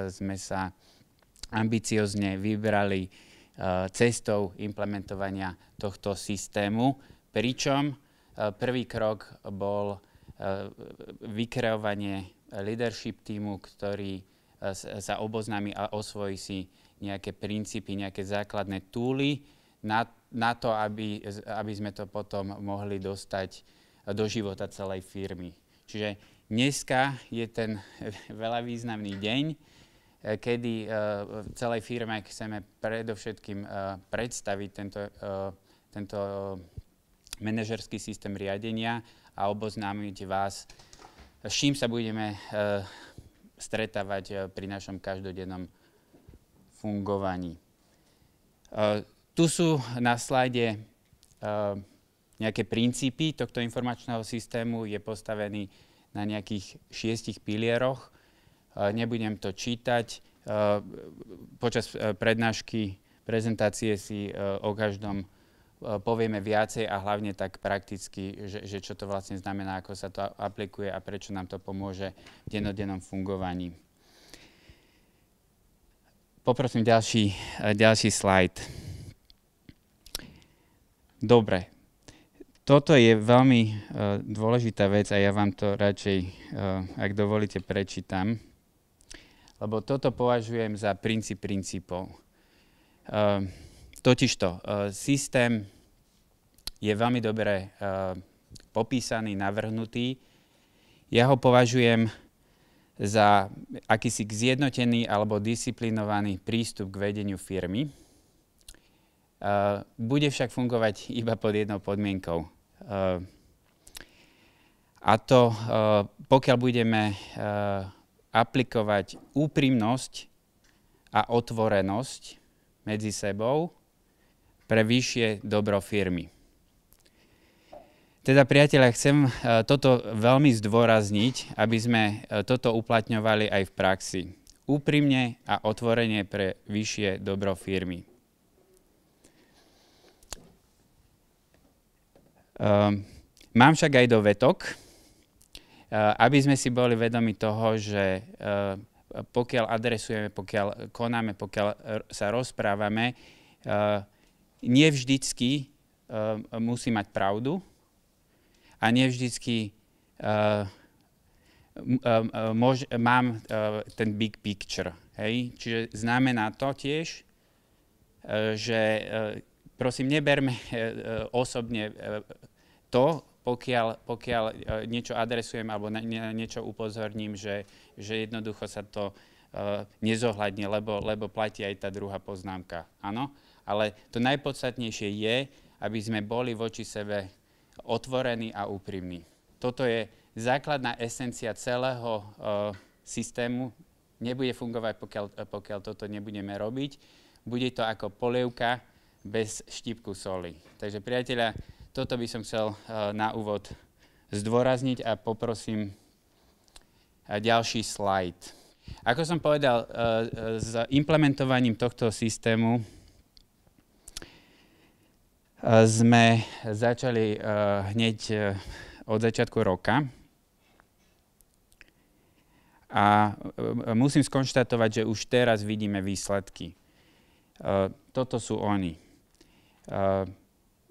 sme sa ambiciozne vybrali cestou implementovania tohto systému, pričom prvý krok bol vykreovanie leadership týmu, ktorý sa oboznámi a osvojí si nejaké princípy, nejaké základné túly na to, aby sme to potom mohli dostať do života celej firmy. Čiže dneska je ten veľa významný deň, kedy v celej firme chceme predovšetkým predstaviť tento manažerský systém riadenia a oboznámiť vás, s čím sa budeme stretávať pri našom každodennom fungovaní. Tu sú na slajde nejaké princípy tohto informačného systému. Je postavený na nejakých 6 pilieroch. Nebudem to čítať. Počas prednášky, prezentácie si o každom povieme viacej a hlavne tak prakticky, že čo to vlastne znamená, ako sa to aplikuje a prečo nám to pomôže v dennodennom fungovaní. Poprosím ďalší slajd. Dobre. Toto je veľmi dôležitá vec a ja vám to radšej, ak dovolíte, prečítam, lebo toto považujem za princípov. Totižto, systém je veľmi dobre popísaný, navrhnutý. Ja ho považujem za akýsi zjednotený alebo disciplinovaný prístup k vedeniu firmy. Bude však fungovať iba pod jednou podmienkou. A to, pokiaľ budeme aplikovať úprimnosť a otvorenosť medzi sebou pre vyššie dobro firmy. Teda, priatelia, chcem toto veľmi zdôrazniť, aby sme toto uplatňovali aj v praxi. Úprimne a otvorene pre vyššie dobro firmy. Mám však aj dovetok, aby sme si boli vedomi toho, že pokiaľ adresujeme, pokiaľ konáme, pokiaľ sa rozprávame, nie vždycky musí mať pravdu a nie vždycky mám ten big picture. Hej? Čiže znamená to tiež, že prosím, neberme osobne to, pokiaľ niečo adresujem alebo niečo upozorním, že jednoducho sa to nezohľadne, lebo platí aj tá druhá poznámka. Áno? Ale to najpodstatnejšie je, aby sme boli voči sebe otvorení a úprimní. Toto je základná esencia celého systému. Nebude fungovať, pokiaľ toto nebudeme robiť. Bude to ako polievka bez štípku soli. Takže, priatelia, toto by som chcel na úvod zdôrazniť a poprosím ďalší slajd. Ako som povedal, s implementovaním tohto systému sme začali hneď od začiatku roka a musím skonštatovať, že už teraz vidíme výsledky. Toto sú oni.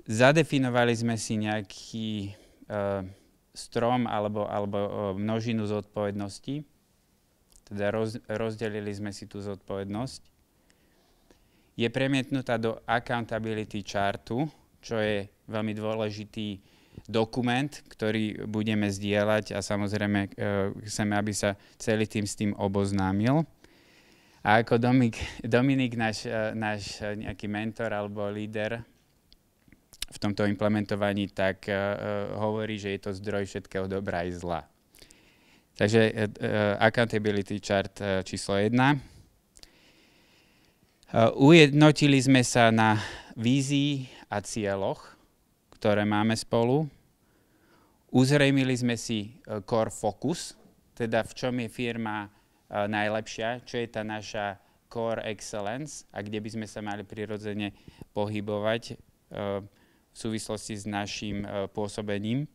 Zadefinovali sme si nejaký strom alebo množinu zodpovedností, teda rozdelili sme si tú zodpovednosť. Je premietnutá do accountability chartu, čo je veľmi dôležitý dokument, ktorý budeme zdieľať a samozrejme chceme, aby sa celý tým s tým oboznámil. A ako Dominik, náš nejaký mentor alebo líder v tomto implementovaní, tak hovorí, že je to zdroj všetkého dobra i zla. Takže accountability chart číslo 1. Ujednotili sme sa na vízii a cieľoch, ktoré máme spolu. Uzrejmili sme si core focus, teda v čom je firma najlepšia, čo je tá naša core excellence a kde by sme sa mali prirodzene pohybovať v súvislosti s našim pôsobením.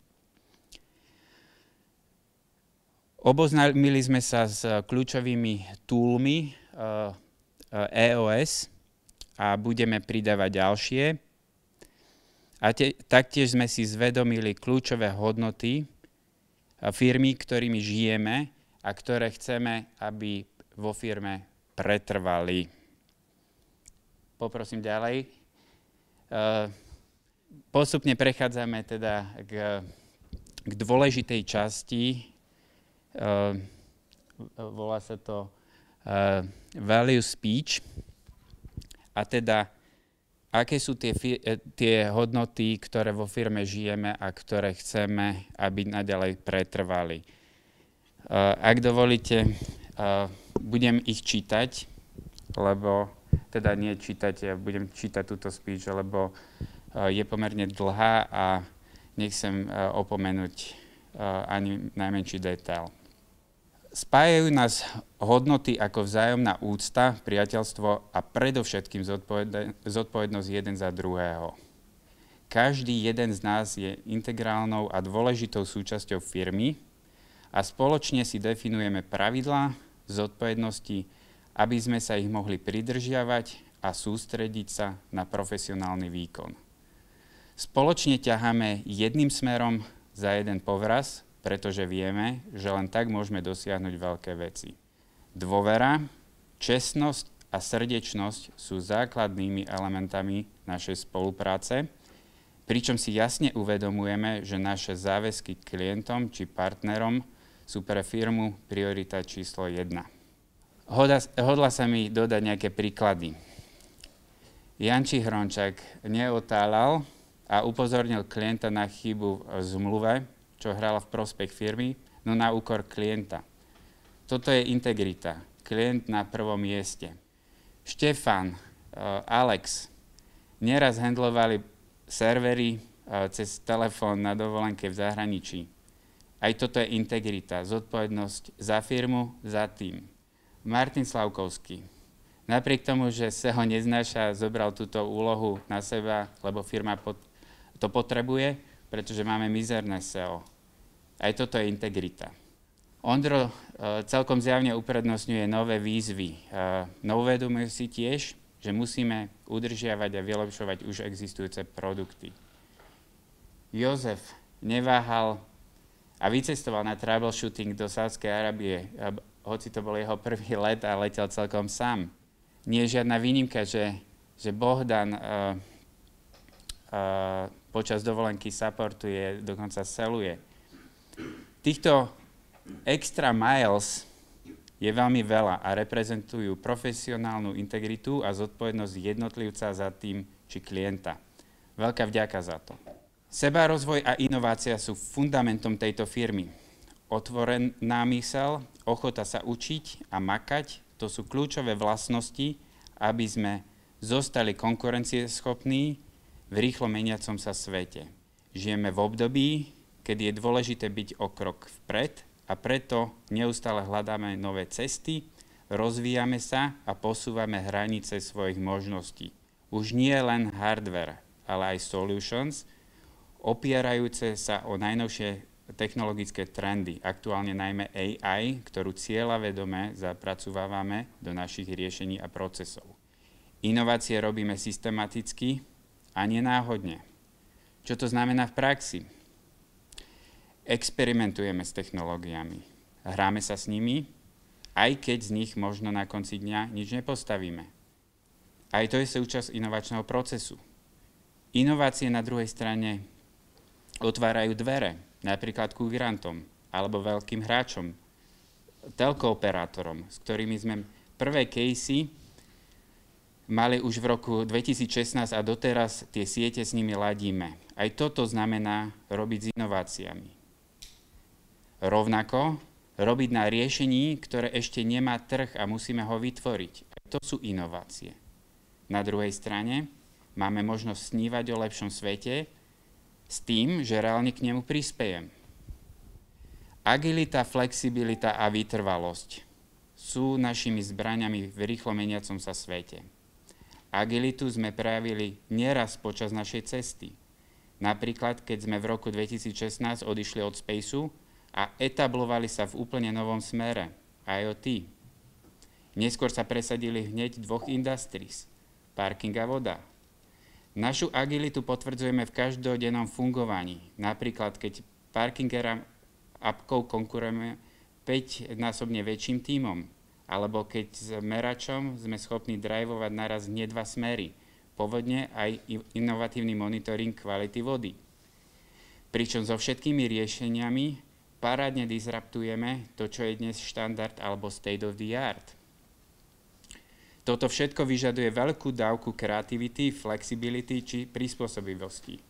Oboznámili sme sa s kľúčovými toolmi EOS a budeme pridávať ďalšie. A taktiež sme si zvedomili kľúčové hodnoty firmy, ktorými žijeme a ktoré chceme, aby vo firme pretrvali. Poprosím ďalej. Postupne prechádzame teda k dôležitej časti. Volá sa to value speech. A teda, aké sú tie hodnoty, ktoré vo firme žijeme a ktoré chceme, aby naďalej pretrvali. Ak dovolíte, budem ich čítať, lebo, teda nie čítať, ja budem čítať túto speech, lebo je pomerne dlhá a nechcem opomenúť ani najmenší detail. Spájajú nás hodnoty ako vzájomná úcta, priateľstvo a predovšetkým zodpovednosť jeden za druhého. Každý jeden z nás je integrálnou a dôležitou súčasťou firmy a spoločne si definujeme pravidlá, zodpovednosti, aby sme sa ich mohli pridržiavať a sústrediť sa na profesionálny výkon. Spoločne ťaháme jedným smerom za jeden povraz, pretože vieme, že len tak môžeme dosiahnuť veľké veci. Dôvera, čestnosť a srdečnosť sú základnými elementami našej spolupráce, pričom si jasne uvedomujeme, že naše záväzky klientom či partnerom sú pre firmu priorita číslo 1. Hodla sa mi dodať nejaké príklady. Janči Hrončák neotálal a upozornil klienta na chybu v zmluve, čo hrala v prospech firmy, no na úkor klienta. Toto je integrita. Klient na prvom mieste. Štefan, Alex, neraz handlovali servery cez telefón na dovolenke v zahraničí. Aj toto je integrita, zodpovednosť za firmu, za tým. Martin Slavkovský. Napriek tomu, že sa ho neznáša, zobral túto úlohu na seba, lebo firma to potrebuje, pretože máme mizerné SEO. Aj toto je integrita. Ondro celkom zjavne uprednostňuje nové výzvy. No uvedomuje si tiež, že musíme udržiavať a vylepšovať už existujúce produkty. Jozef neváhal a vycestoval na troubleshooting do Saudskej Arábie, hoci to bol jeho prvý let a letel celkom sám. Nie je žiadna výnimka, že Bohdan počas dovolenky supportuje, dokonca seluje. Týchto extra miles je veľmi veľa a reprezentujú profesionálnu integritu a zodpovednosť jednotlivca za tým či klienta. Veľká vďaka za to. Sebarozvoj a inovácia sú fundamentom tejto firmy. Otvorená myseľ, ochota sa učiť a makať, to sú kľúčové vlastnosti, aby sme zostali konkurencieschopní v rýchlo meniacom sa svete. Žijeme v období, kedy je dôležité byť o krok vpred a preto neustále hľadáme nové cesty, rozvíjame sa a posúvame hranice svojich možností. Už nie len hardware, ale aj solutions, opierajúce sa o najnovšie technologické trendy, aktuálne najmä AI, ktorú cieľavedome zapracovávame do našich riešení a procesov. Inovácie robíme systematicky a nenáhodne. Čo to znamená v praxi? Experimentujeme s technológiami. Hráme sa s nimi, aj keď z nich možno na konci dňa nič nepostavíme. Aj to je súčasť inovačného procesu. Inovácie na druhej strane otvárajú dvere, napríklad ku grantom alebo veľkým hráčom, telkooperátorom, s ktorými sme prvé casey mali už v roku 2016 a doteraz tie siete s nimi ladíme. Aj toto znamená robiť s inováciami. Rovnako robiť na riešení, ktoré ešte nemá trh a musíme ho vytvoriť. Aj to sú inovácie. Na druhej strane máme možnosť snívať o lepšom svete s tým, že reálne k nemu prispejem. Agilita, flexibilita a vytrvalosť sú našimi zbraňami v rýchlo meniacom sa svete. Agilitu sme prejavili nieraz počas našej cesty. Napríklad, keď sme v roku 2016 odišli od Spaceu a etablovali sa v úplne novom smere, IoT. Neskôr sa presadili hneď dvoch industries, parking a voda. Našu agilitu potvrdzujeme v každodennom fungovaní. Napríklad, keď parkingerom appkou konkurujeme 5-násobne väčším tímom, alebo keď s meračom sme schopní drivovať naraz nie 2 smery, povodne aj inovatívny monitoring kvality vody. Pričom so všetkými riešeniami parádne disruptujeme to, čo je dnes štandard alebo state of the art. Toto všetko vyžaduje veľkú dávku kreativity, flexibility či prispôsobivosti.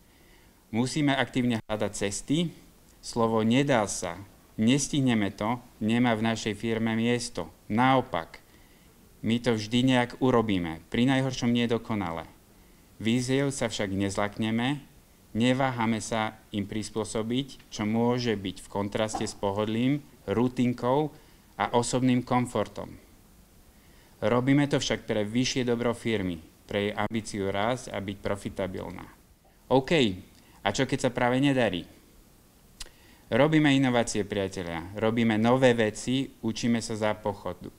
Musíme aktívne hľadať cesty. Slovo nedá sa, nestihneme to, nemá v našej firme miesto. Naopak, my to vždy nejak urobíme, pri najhoršom nedokonale. Víziev sa však nezlakneme, neváhame sa im prispôsobiť, čo môže byť v kontraste s pohodlím, rutinkou a osobným komfortom. Robíme to však pre vyššie dobro firmy, pre jej ambíciu rásť a byť profitabilná. OK, a čo keď sa práve nedarí? Robíme inovácie, priatelia, robíme nové veci, učíme sa za pochodu.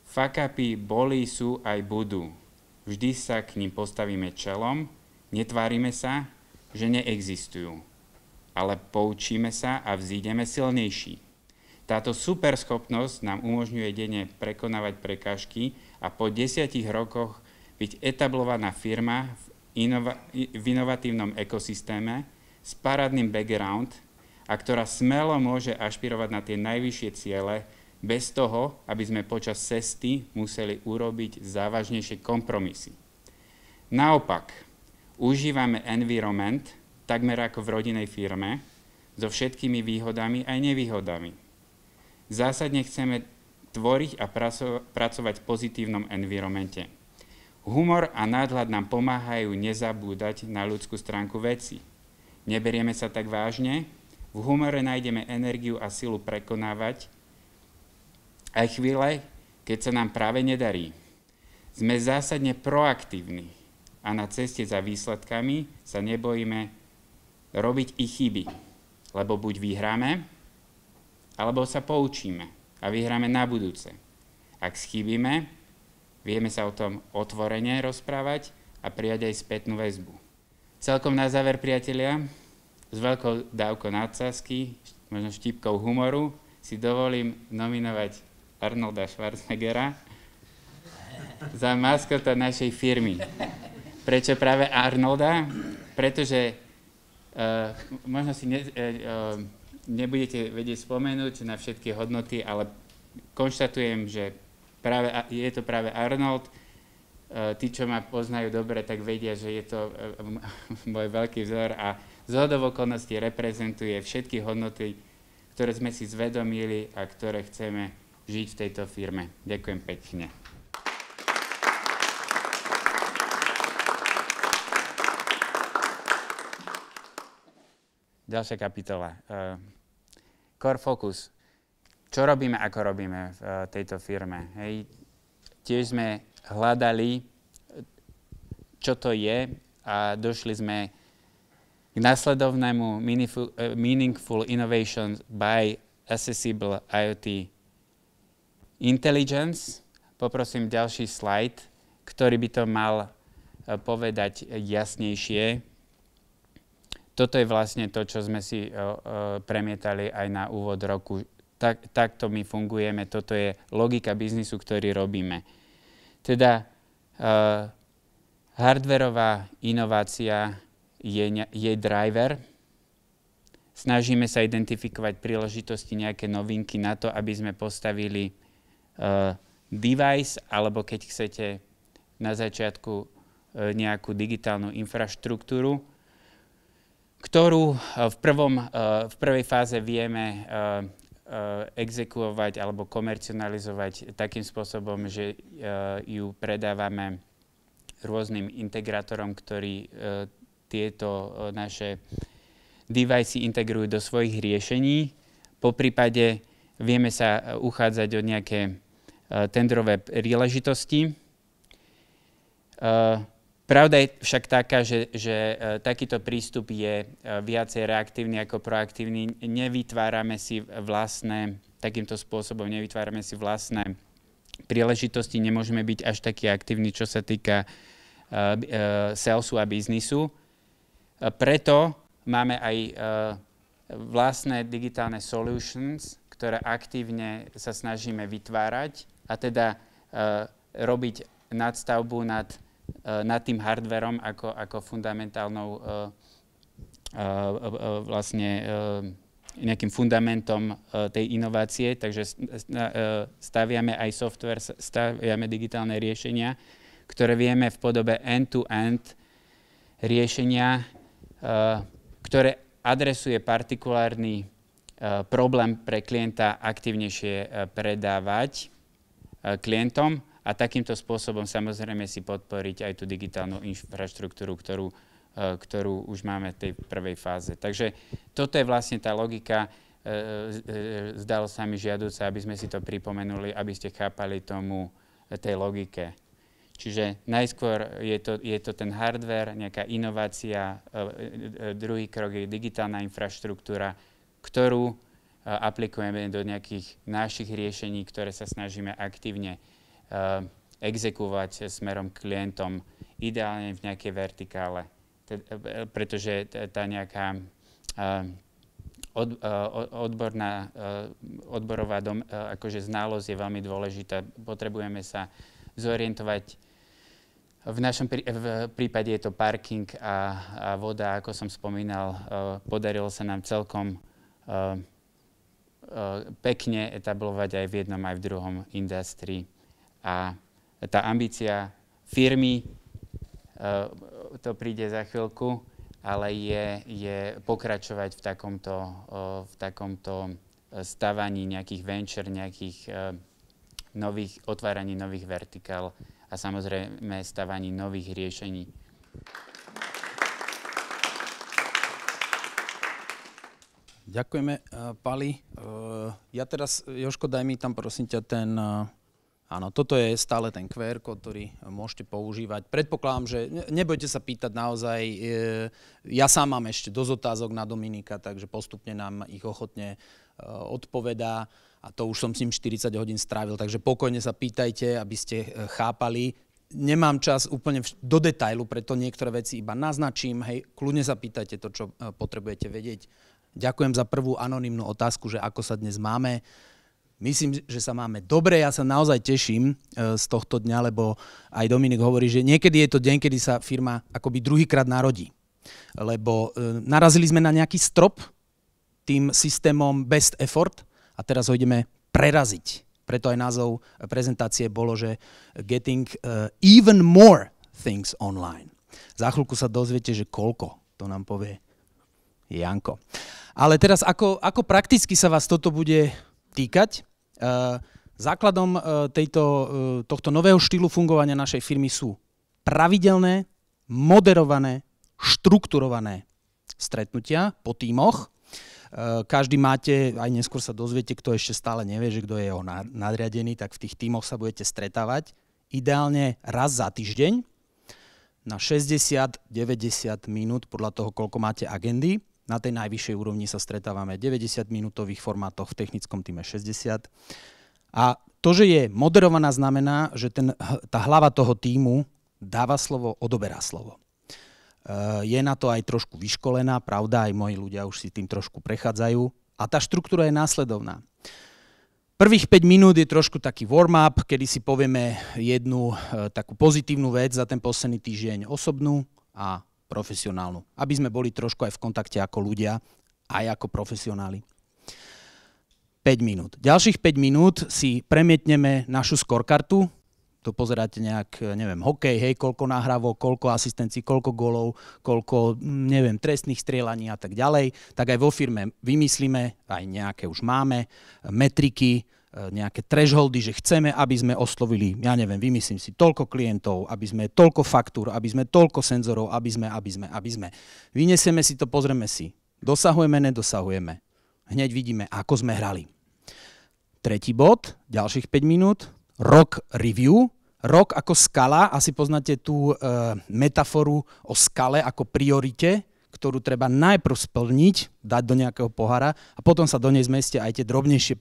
Fuck-upy boli, sú aj budú. Vždy sa k nim postavíme čelom, netvárime sa, že neexistujú, ale poučíme sa a vzídeme silnejší. Táto superschopnosť nám umožňuje denne prekonávať prekážky a po 10 rokoch byť etablovaná firma v inovatívnom ekosystéme s parádnym background a ktorá smelo môže ašpirovať na tie najvyššie ciele bez toho, aby sme počas cesty museli urobiť závažnejšie kompromisy. Naopak, užívame environment takmer ako v rodinnej firme so všetkými výhodami aj nevýhodami. Zásadne chceme tvoriť a pracovať v pozitívnom environmente. Humor a nadhľad nám pomáhajú nezabúdať na ľudskú stránku veci. Neberieme sa tak vážne, v humore nájdeme energiu a silu prekonávať aj chvíle, keď sa nám práve nedarí. Sme zásadne proaktívni a na ceste za výsledkami sa nebojíme robiť i chyby, lebo buď vyhráme, alebo sa poučíme a vyhráme na budúce. Ak schybíme, vieme sa o tom otvorene rozprávať a prijať aj spätnú väzbu. Celkom na záver, priatelia, s veľkou dávkou nadsázky, možno štipkou humoru, si dovolím nominovať Arnolda Schwarzeneggera za maskota našej firmy. Prečo práve Arnolda? Pretože možno si nebudete vedieť spomenúť na všetky hodnoty, ale konštatujem, že je to práve Arnold. Tí, čo ma poznajú dobre, tak vedia, že je to môj veľký vzor a zhodou okolností reprezentuje všetky hodnoty, ktoré sme si zvedomili a ktoré chceme žiť v tejto firme. Ďakujem pekne. Ďalšia kapitola. Core focus. Čo robíme, ako robíme v tejto firme? Hej. Tiež sme hľadali, čo to je a došli sme k následovnému Meaningful Innovation by Accessible IoT Intelligence. Poprosím ďalší slajd, ktorý by to mal povedať jasnejšie. Toto je vlastne to, čo sme si premietali aj na úvod roku. Takto my fungujeme, toto je logika biznisu, ktorý robíme. Teda hardwareová inovácia je driver. Snažíme sa identifikovať príležitosti, nejaké novinky na to, aby sme postavili device, alebo keď chcete na začiatku nejakú digitálnu infraštruktúru, ktorú v prvej fáze vieme exekuovať alebo komercionalizovať takým spôsobom, že ju predávame rôznym integrátorom, ktorí tieto naše device integrujú do svojich riešení. Poprípade vieme sa uchádzať o nejaké tendrové príležitosti. Pravda je však taká, že takýto prístup je viacej reaktívny ako proaktívny. Takýmto spôsobom nevytvárame si vlastné príležitosti, nemôžeme byť až taký aktívni, čo sa týka salesu a biznisu. Preto máme aj vlastné digitálne solutions, ktoré aktívne sa snažíme vytvárať a teda robiť nadstavbu nad tým hardverom ako fundamentálnou vlastne nejakým fundamentom tej inovácie. Takže staviame aj software, staviame digitálne riešenia, ktoré vieme v podobe end-to-end riešenia, ktoré adresuje partikulárny problém pre klienta aktívnejšie predávať klientom a takýmto spôsobom samozrejme si podporiť aj tú digitálnu infraštruktúru, ktorú už máme v tej prvej fáze. Takže toto je vlastne tá logika. Zdalo sa mi žiaduce, aby sme si to pripomenuli, aby ste chápali tej logike. Čiže najskôr je to ten hardware, nejaká inovácia, druhý krok je digitálna infraštruktúra, ktorú aplikujeme do nejakých našich riešení, ktoré sa snažíme aktívne exekúvať smerom k klientom, ideálne v nejakej vertikále, pretože tá nejaká odborová akože znalosť je veľmi dôležitá. Potrebujeme sa zorientovať. V našom prípade je to parking a voda, ako som spomínal. Podarilo sa nám celkom pekne etablovať aj v jednom, aj v druhom industrii. A tá ambícia firmy, to príde za chvíľku, ale je pokračovať v takomto stavaní nejakých venture, nejakých otváraní nových vertikál a samozrejme stavaní nových riešení. Ďakujeme, Pali. Ja teraz, Jožko, daj mi tam prosím ťa ten... Áno, toto je stále ten QR kód, ktorý môžete používať. Predpokladám, že nebojte sa pýtať naozaj. Ja sám mám ešte dosť otázok na Dominika, takže postupne nám ich ochotne odpovedá. A to už som s ním 40 hodín strávil, takže pokojne sa pýtajte, aby ste chápali. Nemám čas úplne do detailu, preto niektoré veci iba naznačím. Hej, kľudne sa pýtajte to, čo potrebujete vedieť. Ďakujem za prvú anonymnú otázku, že ako sa dnes máme. Myslím, že sa máme dobre, ja sa naozaj teším z tohto dňa, lebo aj Dominik hovorí, že niekedy je to deň, kedy sa firma akoby druhýkrát narodí. Lebo narazili sme na nejaký strop tým systémom best effort a teraz ho ideme preraziť. Preto aj názov prezentácie bolo, že getting even more things online. Za chvíľku sa dozviete, že koľko, to nám povie Janko. Ale teraz, ako prakticky sa vás toto bude týkať? Základom tohto nového štýlu fungovania našej firmy sú pravidelné, moderované, štrukturované stretnutia po tímoch. Každý máte, aj neskôr sa dozviete, kto ešte stále nevie, že kto je jeho nadriadený, tak v tých tímoch sa budete stretávať. Ideálne raz za týždeň na 60-90 minút, podľa toho, koľko máte agendy. Na tej najvyššej úrovni sa stretávame v 90-minútových formátoch, v technickom týme 60. A to, že je moderovaná, znamená, že tá hlava toho tímu dáva slovo, odoberá slovo. Je na to aj trošku vyškolená, pravda, aj moji ľudia už si tým trošku prechádzajú. A tá štruktúra je následovná. Prvých 5 minút je trošku taký warm-up, kedy si povieme jednu takú pozitívnu vec za ten posledný týždeň, osobnú a profesionálnu. Aby sme boli trošku aj v kontakte ako ľudia, aj ako profesionáli. 5 minút. Ďalších 5 minút si premietneme našu scorekartu. To pozeráte nejak, neviem, hokej, hej, koľko nahrávok, koľko asistencií, koľko golov, koľko, neviem, trestných strieľaní a tak ďalej. Tak aj vo firme vymyslíme, aj nejaké už máme, metriky, nejaké thresholdy, že chceme, aby sme oslovili, ja neviem, vymyslím si, toľko klientov, aby sme toľko faktúr, aby sme toľko senzorov, aby sme. Vyniesieme si to, pozrieme si. Dosahujeme, nedosahujeme. Hneď vidíme, ako sme hrali. Tretí bod, ďalších 5 minút, rok review. Rok ako skala, asi poznáte tú metaforu o skale ako priorite, ktorú treba najprv splniť, dať do nejakého pohára a potom sa do nej zmestia aj tie drobnejšie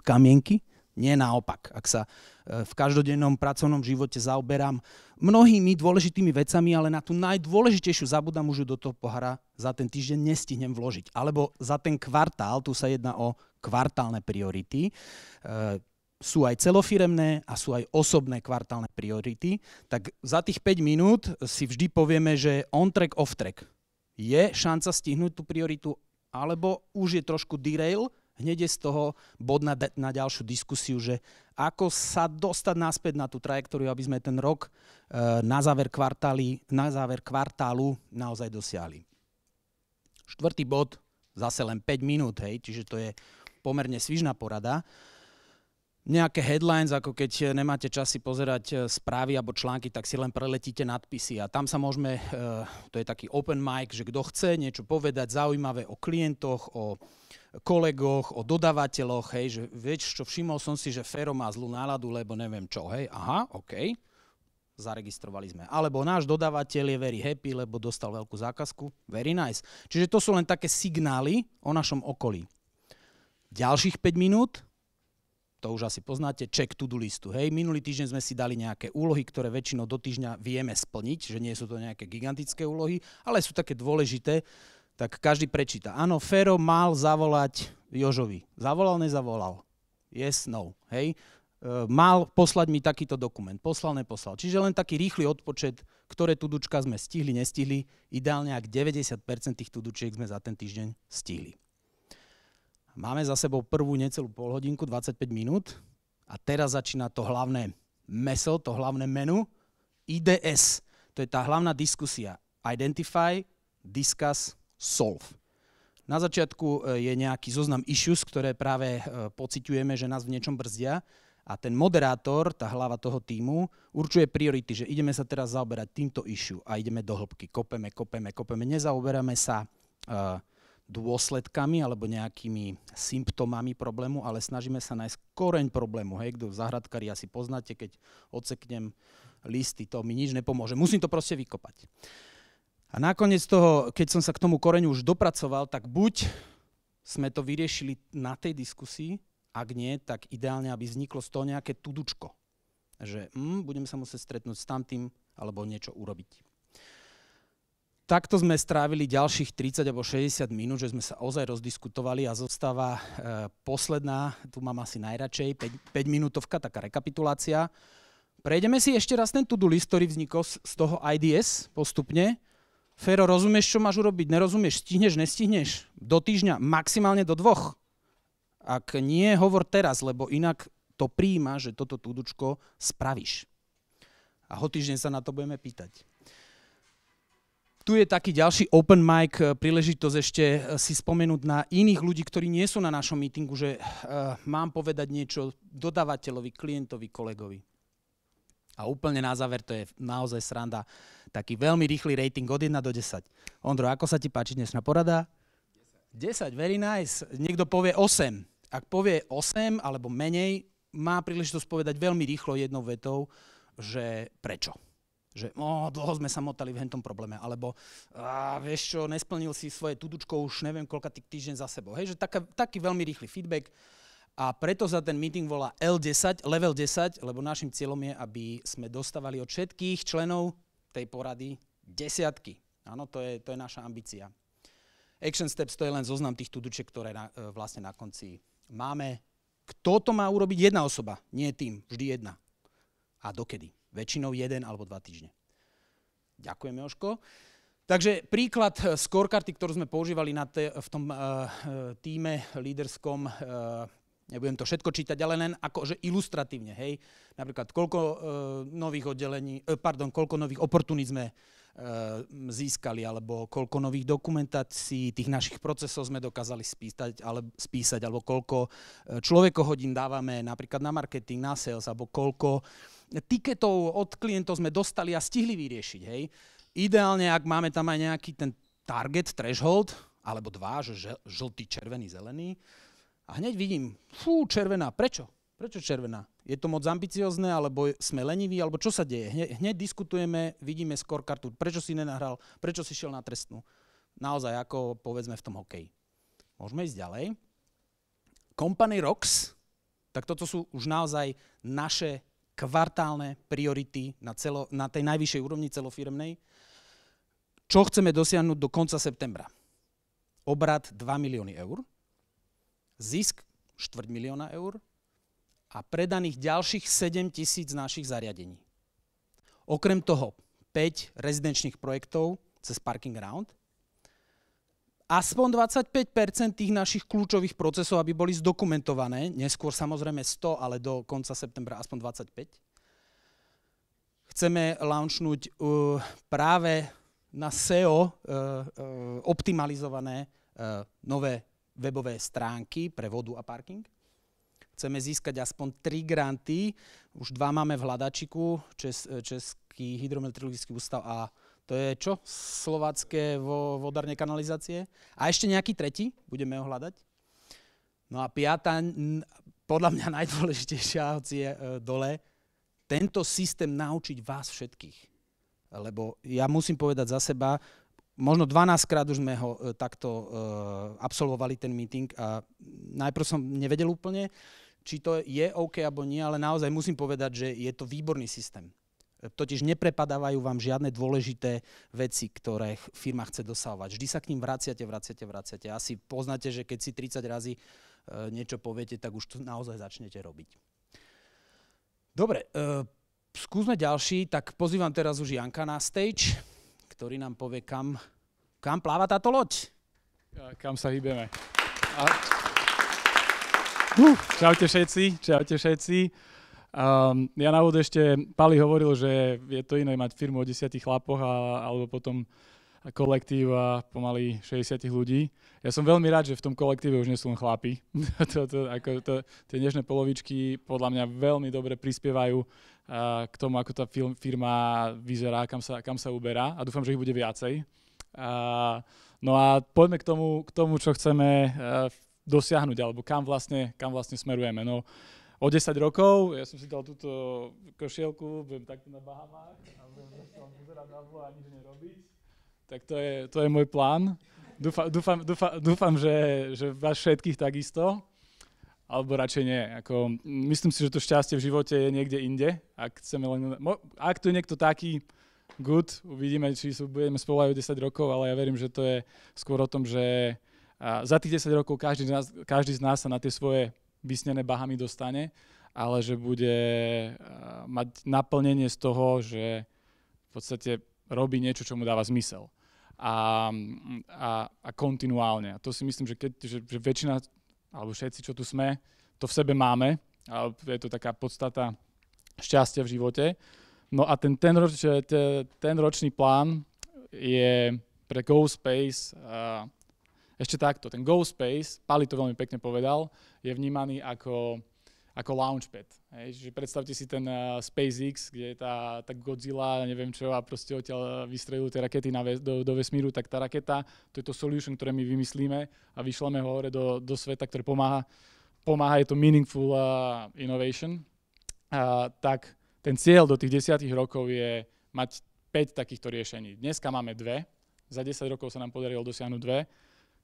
kamienky, nie naopak. Ak sa v každodennom pracovnom živote zaoberám mnohými dôležitými vecami, ale na tú najdôležitejšiu zabudám už do toho pohára za ten týždeň nestihnem vložiť. Alebo za ten kvartál, tu sa jedná o kvartálne priority, sú aj celofiremné a sú aj osobné kvartálne priority, tak za tých 5 minút si vždy povieme, že on track, off track. Je šanca stihnúť tú prioritu, alebo už je trošku derail, hneď je z toho bod na ďalšiu diskusiu, že ako sa dostať naspäť na tú trajektóriu, aby sme ten rok na záver kvartálu naozaj dosiahli. Štvrtý bod, zase len 5 minút, hej, čiže to je pomerne svižná porada. Nejaké headlines, ako keď nemáte čas si pozerať správy alebo články, tak si len preletíte nadpisy. A tam sa môžeme, to je taký open mic, že kto chce niečo povedať zaujímavé o klientoch, o kolegoch, o dodávateľoch, hej, že vieš čo, všimol som si, že Fero má zlú náladu, lebo neviem čo, hej, aha, OK, zaregistrovali sme. Alebo náš dodávateľ je very happy, lebo dostal veľkú zákazku, very nice. Čiže to sú len také signály o našom okolí. Ďalších 5 minút, to už asi poznáte, check to-do listu. Hej, minulý týždeň sme si dali nejaké úlohy, ktoré väčšinou do týždňa vieme splniť, že nie sú to nejaké gigantické úlohy, ale sú také dôležité, tak každý prečíta. Áno, Fero mal zavolať Jožovi. Zavolal, nezavolal? Yes, no. Hej. Mal poslať mi takýto dokument. Poslal, neposlal. Čiže len taký rýchly odpočet, ktoré tudučka sme stihli, nestihli. Ideálne, ak 90% tých tudučiek sme za ten týždeň stihli. Máme za sebou prvú necelú polhodinku, 25 minút a teraz začína to hlavné meso, to hlavné menu, IDS. To je tá hlavná diskusia. Identify, discuss, solve. Na začiatku je nejaký zoznam issues, ktoré práve pociťujeme, že nás v niečom brzdia A ten moderátor, tá hlava toho tímu, určuje priority, že ideme sa teraz zaoberať týmto issue a ideme do hĺbky. Kopeme. Nezaoberáme sa dôsledkami alebo nejakými symptómami problému, ale snažíme sa nájsť koreň problému. Hej, kto záhradkári asi poznáte, keď odseknem listy, to mi nič nepomôže. Musím to proste vykopať. A nakoniec toho, keď som sa k tomu koreňu už dopracoval, tak buď sme to vyriešili na tej diskusii, ak nie, tak ideálne, aby vzniklo z toho nejaké tudučko. Že budeme sa musieť stretnúť s tamtým alebo niečo urobiť. Takto sme strávili ďalších 30 alebo 60 minút, že sme sa ozaj rozdiskutovali a zostáva posledná, tu mám asi najradšej, 5 minútovka, taká rekapitulácia. Prejdeme si ešte raz ten to-do list, ktorý vznikol z toho IDS postupne. Fero, rozumieš, čo máš urobiť? Nerozumieš? Stihneš, nestihneš? Do týždňa, maximálne do 2. Ak nie, hovor teraz, lebo inak to prijíma, že toto tudučko spravíš. A o týždeň sa na to budeme pýtať. Tu je taký ďalší open mic, príležitosť ešte si spomenúť na iných ľudí, ktorí nie sú na našom meetingu, že mám povedať niečo dodávateľovi, klientovi, kolegovi. A úplne na záver, to je naozaj sranda, taký veľmi rýchly rating od 1 do 10. Ondro, ako sa ti páči dnešná porada? 10, very nice. Niekto povie 8. Ak povie 8 alebo menej, má príležitosť povedať veľmi rýchlo jednou vetou, že prečo. Že dlho sme sa motali v hentom probléme, alebo vieš čo, nesplnil si svoje tudučko už neviem koľka týždeň za sebou. Hej, že taký veľmi rýchly feedback a preto sa ten meeting volá L10, level 10, lebo našim cieľom je, aby sme dostávali od všetkých členov tej porady 10. Áno, to je naša ambícia. Action steps, to je len zoznam tých tudučiek, ktoré vlastne na konci máme. Kto to má urobiť? Jedna osoba, nie tým, vždy jedna. A dokedy? Väčšinou 1 alebo 2 týždne. Ďakujem, Jožko. Takže príklad scorekarty, ktorú sme používali v tom tíme líderskom, nebudem to všetko čítať, ale len akože ilustratívne, hej. Napríklad, koľko nových oportunít sme získali, alebo koľko nových dokumentácií tých našich procesov sme dokázali spísať, alebo koľko človekohodín dávame napríklad na marketing, na sales, alebo koľko tiketov od klientov sme dostali a stihli vyriešiť, hej. Ideálne, ak máme tam aj nejaký ten target, threshold, alebo 2, že žltý, červený, zelený, a hneď vidím, červená, prečo? Prečo červená? Je to moc ambiciozne, alebo sme leniví, alebo čo sa deje? Hneď diskutujeme, vidíme scorekartu, prečo si nenahral, prečo si šiel na trestnú. Naozaj, ako povedzme v tom hokeji. Môžeme ísť ďalej. Company Rocks, tak toto sú už naozaj naše kvartálne priority na tej najvyššej úrovni celofiremnej. Čo chceme dosiahnuť do konca septembra? Obrat 2 milióny eur, zisk 250 000 eur, a predaných ďalších 7 000 našich zariadení. Okrem toho 5 rezidenčných projektov cez Parking Around, aspoň 25% tých našich kľúčových procesov, aby boli zdokumentované, neskôr samozrejme 100, ale do konca septembra aspoň 25. Chceme launchnúť práve na SEO optimalizované nové webové stránky pre vodu a parking. Chceme získať aspoň 3 granty, už 2 máme v hľadačiku, Český hydrometeorologický ústav a to je čo? Slovácké vodárne kanalizácie. A ešte nejaký tretí, budeme ho hľadať. No a 5, podľa mňa najdôležitejšia, hoci je dole, tento systém naučiť vás všetkých. Lebo ja musím povedať za seba, možno 12 krát už sme ho takto absolvovali ten meeting a najprv som nevedel úplne, či to je OK alebo nie, ale naozaj musím povedať, že je to výborný systém. Totiž neprepadávajú vám žiadne dôležité veci, ktoré firma chce dosahovať. Vždy sa k ním vraciate. Asi poznáte, že keď si 30 razy niečo poviete, tak už to naozaj začnete robiť. Dobre, skúsme ďalší, tak pozývam teraz už Janka na stage, ktorý nám povie, kam pláva táto loď. Kam sa hýbeme. Čaute všetci. Ja na úvod ešte, Pali hovoril, že je to iné mať firmu o 10 chlapoch alebo potom kolektív pomaly 60 ľudí. Ja som veľmi rád, že v tom kolektíve už nie sú len chlapi. Tie nežné polovičky podľa mňa veľmi dobre prispievajú k tomu, ako tá firma vyzerá, kam sa uberá a dúfam, že ich bude viacej. No a poďme k tomu, čo chceme dosiahnuť, alebo kam vlastne smerujeme. No, o 10 rokov, ja som si dal túto košielku, budem takto na Bahamách a budem sa pozerať na zlo a nič nerobiť. Tak to je môj plán. Dúfam, že vás všetkých takisto, alebo radšej nie. Myslím si, že to šťastie v živote je niekde inde. Ak tu je niekto taký good, uvidíme, či budeme spolu aj o 10 rokov, ale ja verím, že to je skôr o tom, že za tých 10 rokov každý z nás sa na tie svoje vysnené Bahamy dostane, ale že bude mať naplnenie z toho, že v podstate robí niečo, čo mu dáva zmysel. A kontinuálne. A to si myslím, že väčšina, alebo všetci, čo tu sme, to v sebe máme. A je to taká podstata šťastia v živote. No a ten ročný plán je pre GoSpace ešte takto. Ten GoSpace, Pali to veľmi pekne povedal, je vnímaný ako launchpad. Čiže predstavte si ten SpaceX, kde je tá Godzilla, neviem čo, a proste odtiaľ vystrelujú tie rakety do vesmíru, tak tá raketa, to je to solution, ktoré my vymyslíme a vyšleme ho hore do sveta, ktoré pomáha, je to meaningful innovation. Tak ten cieľ do tých 10 rokov je mať 5 takýchto riešení. Dneska máme 2, za 10 rokov sa nám podarilo dosiahnuť 2.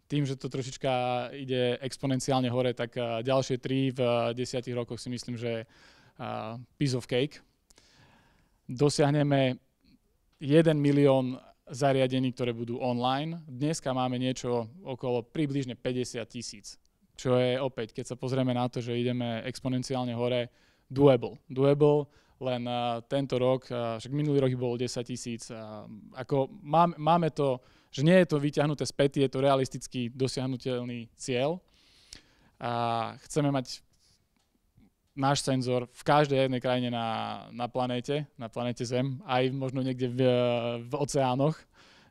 Tým, že to trošička ide exponenciálne hore, tak ďalšie 3 v 10 rokoch si myslím, že piece of cake. Dosiahneme 1 milión zariadení, ktoré budú online. Dneska máme niečo okolo približne 50 000, čo je opäť, keď sa pozrieme na to, že ideme exponenciálne hore, doable, len tento rok, však minulý rok bolo 10 000. Máme to, že nie je to vyťahnuté späť, je to realisticky dosiahnuteľný cieľ. A chceme mať náš senzor v každej jednej krajine na planéte Zem, aj možno niekde v oceánoch,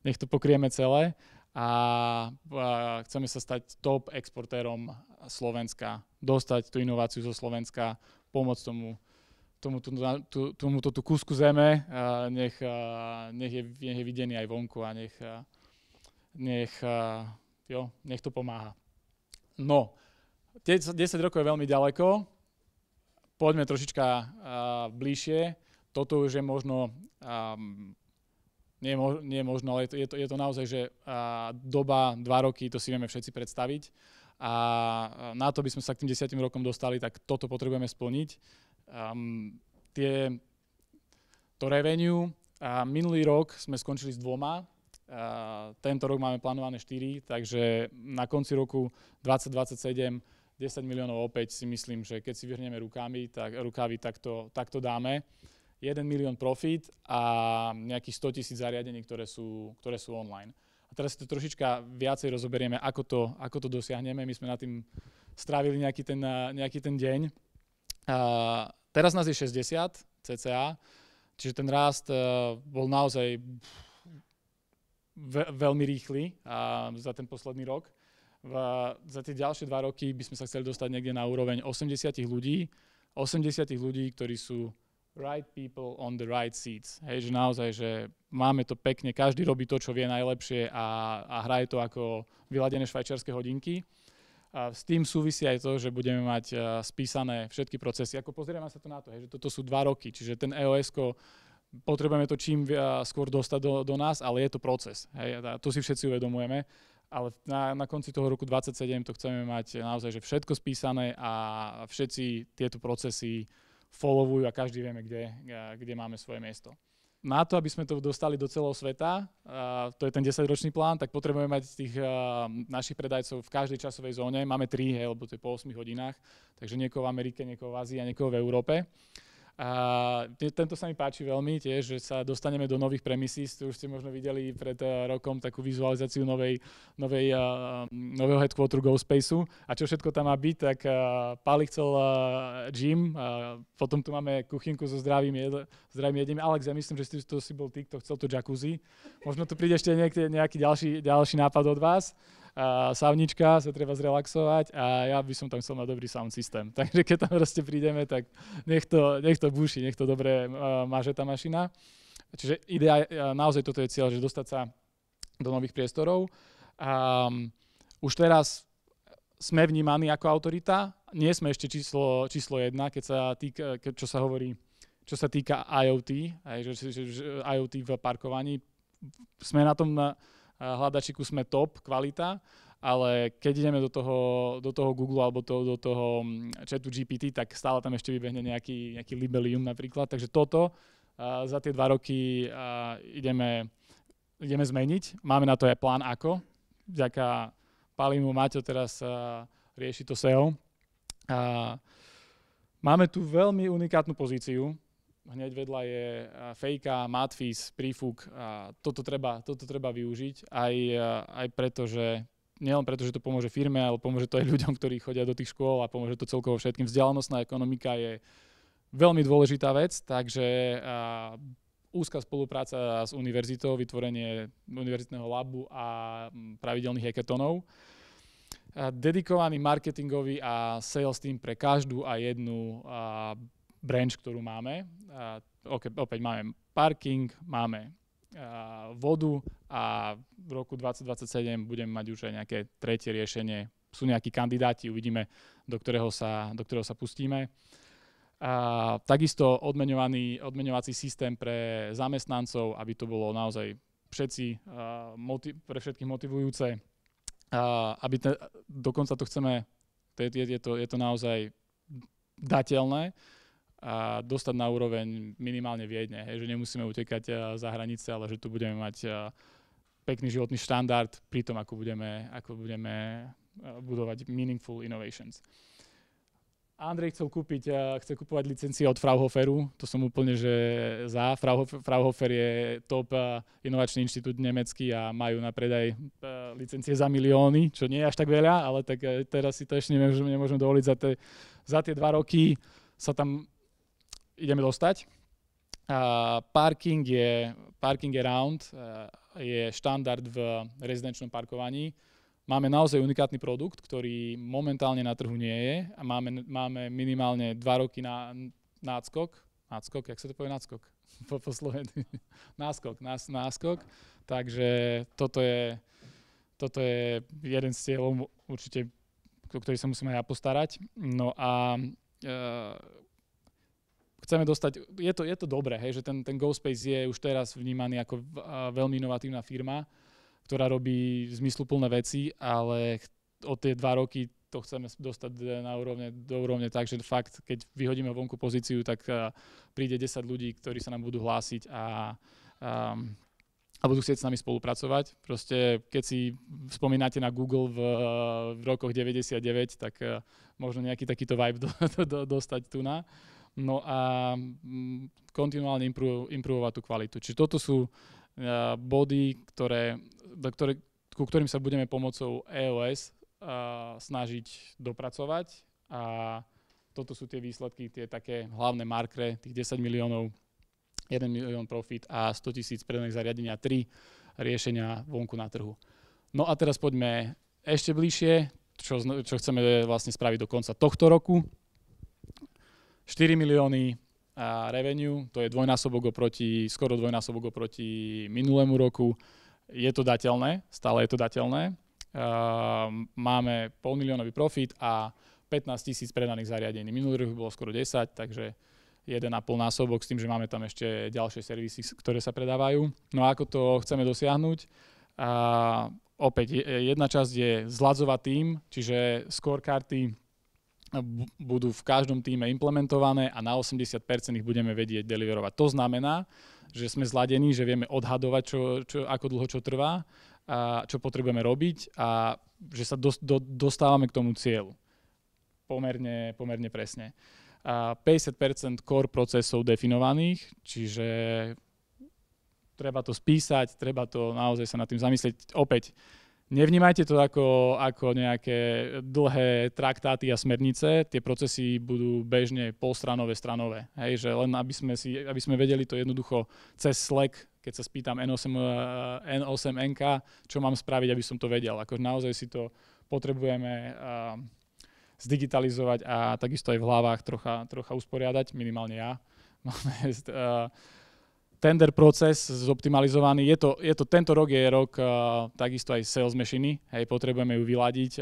nech to pokrieme celé. A chceme sa stať top exportérom Slovenska, dostať tú inováciu zo Slovenska, pomôcť tomuto kúsku zeme, nech je videný aj vonku a nech to pomáha. No, 10 rokov je veľmi ďaleko, poďme trošička bližšie. Toto už je možno, nie je možno, ale je to naozaj, že doba 2 roky, to si vieme všetci predstaviť. A na to by sme sa k tým 10 rokom dostali, tak toto potrebujeme splniť. To revenue, minulý rok sme skončili s 2, tento rok máme plánované 4, takže na konci roku 2027 10 miliónov opäť si myslím, že keď si vyhrneme rukávy, tak to dáme. 1 milión profit a nejakých 100 000 zariadení, ktoré sú online. A teraz si to trošička viacej rozoberieme, ako to dosiahneme. My sme nad tým strávili nejaký ten deň. Teraz nás je 60 cca, čiže ten rast bol naozaj veľmi rýchly za ten posledný rok. Za tie ďalšie 2 roky by sme sa chceli dostať niekde na úroveň 80 ľudí, ktorí sú right people on the right seats. Hej, že naozaj, že máme to pekne, každý robí to, čo vie najlepšie a hraje to ako vyladené švajčiarske hodinky. A s tým súvisí aj to, že budeme mať spísané všetky procesy. Ako pozrieme sa to na to, hej, že toto sú 2 roky, čiže ten EOS-ko potrebujeme to čím skôr dostať do nás, ale je to proces. Hej, to si všetci uvedomujeme. Ale na konci toho roku 2027 to chceme mať naozaj, že všetko spísané a všetci tieto procesy followujú a každý vieme, kde máme svoje miesto. Na to, aby sme to dostali do celého sveta, to je ten 10-ročný plán, tak potrebujeme mať tých našich predajcov v každej časovej zóne. Máme 3, lebo to je po 8 hodinách, takže niekoho v Amerike, niekoho v Ázii a niekoho v Európe. A tento sa mi páči veľmi tiež, že sa dostaneme do nových premisís. Tu už ste možno videli pred rokom takú vizualizáciu nového headquarteru GoSpaceu. A čo všetko tam má byť, tak Páli chcel gym, potom tu máme kuchynku so zdravým jedím. Alex, ja myslím, že to si bol ty, kto chcel to jacuzzi. Možno tu príde ešte nejaký ďalší nápad od vás. Savnička, sa treba zrelaxovať a ja by som tam chcel mať dobrý sound systém. Takže keď tam proste prídeme, tak nech to buší, nech to dobre máže tá mašina. Čiže idea, naozaj toto je cieľ, že dostať sa do nových priestorov. Už teraz sme vnímaní ako autorita, nie sme ešte číslo 1, čo sa týka IoT, IoT v parkovaní. Sme na tom hľadačiku, sme top, kvalita, ale keď ideme do toho Google alebo do toho chatu GPT, tak stále tam ešte vybehne nejaký libelium napríklad. Takže toto za tie 2 roky ideme zmeniť. Máme na to aj plán ako. Vďaka Pálimu, Maťo teraz rieši to SEO. Máme tu veľmi unikátnu pozíciu. Hneď vedľa je Fejka, Matfis, Prífuk. Toto treba využiť aj preto, že nielen preto, že to pomôže firme, ale pomôže to aj ľuďom, ktorí chodia do tých škôl a pomôže to celkovo všetkým. Vzdelanostná ekonomika je veľmi dôležitá vec, takže úzka spolupráca s univerzitou, vytvorenie univerzitného labu a pravidelných hackathonov. Dedikovaný marketingový a sales team pre každú a jednu branch, ktorú máme. Opäť máme parking, máme vodu a v roku 2027 budeme mať už aj nejaké tretie riešenie. Sú nejakí kandidáti, uvidíme, do ktorého sa pustíme. Takisto odmeňovací systém pre zamestnancov, aby to bolo naozaj pre všetkých motivujúce. Dokonca to chceme, je to naozaj dateľné, a dostať na úroveň minimálne Viedne, že nemusíme utekať za hranice, ale že tu budeme mať pekný životný štandard pri tom, ako budeme budovať meaningful innovations. Andrej chce kupovať licencie od Fraunhoferu, to som úplne že za. Fraunhofer je top inovačný inštitút nemecký a majú na predaj licencie za milióny, čo nie je až tak veľa, ale tak teraz si to ešte nemôžeme dovoliť za tie 2 roky sa tam ideme dostať. Parking around je štandard v rezidenčnom parkovaní. Máme naozaj unikátny produkt, ktorý momentálne na trhu nie je a máme minimálne 2 roky na náskok. Náskok, jak sa to povie náskok? Po slovensku. Náskok. Takže toto je jeden z cieľov určite, o ktorý sa musíme aj postarať. No a chceme dostať, je to dobré, hej, že ten GoSpace je už teraz vnímaný ako veľmi inovatívna firma, ktorá robí zmysluplné veci, ale od tie 2 roky to chceme dostať do úrovne tak, že fakt, keď vyhodíme vonku pozíciu, tak príde 10 ľudí, ktorí sa nám budú hlásiť a budú chcieť s nami spolupracovať. Proste, keď si spomínate na Google v rokoch 99, tak možno nejaký takýto vibe dostať tu na. No a kontinuálne improvovať tú kvalitu. Čiže toto sú body, ku ktorým sa budeme pomocou EOS snažiť dopracovať. A toto sú tie výsledky, tie také hlavné markre, tých 10 miliónov, 1 milión profit a 100 000 predaných zariadenia, 3 riešenia vonku na trhu. No a teraz poďme ešte bližšie, čo chceme vlastne spraviť do konca tohto roku. 4 milióny revenue, to je skoro dvojnásobok oproti minulému roku. Je to dateľné, stále je to dateľné. Máme 500 000 profit a 15 000 predaných zariadení. Minulý rok bolo skoro 10, takže 1,5 násobok s tým, že máme tam ešte ďalšie servisy, ktoré sa predávajú. No a ako to chceme dosiahnuť? Opäť jedna časť je zladzovať tým, čiže scorekarty budú v každom týme implementované a na 80% ich budeme vedieť deliverovať. To znamená, že sme zladení, že vieme odhadovať, ako dlho čo trvá, a čo potrebujeme robiť a že sa dostávame k tomu cieľu. Pomerne presne. 50% core procesov definovaných, čiže treba to spísať, treba to naozaj sa nad tým zamyslieť. Opäť, nevnímajte to ako nejaké dlhé traktáty a smernice, tie procesy budú bežne polstranové, stranové. Hej, že len aby sme vedeli to jednoducho cez Slack, keď sa spýtam N8NK, čo mám spraviť, aby som to vedel. Akože naozaj si to potrebujeme zdigitalizovať a takisto aj v hlavách trocha usporiadať, minimálne ja. Máme tender proces zoptimalizovaný. Tento rok je rok takisto aj sales machiny, hej, potrebujeme ju vyladiť.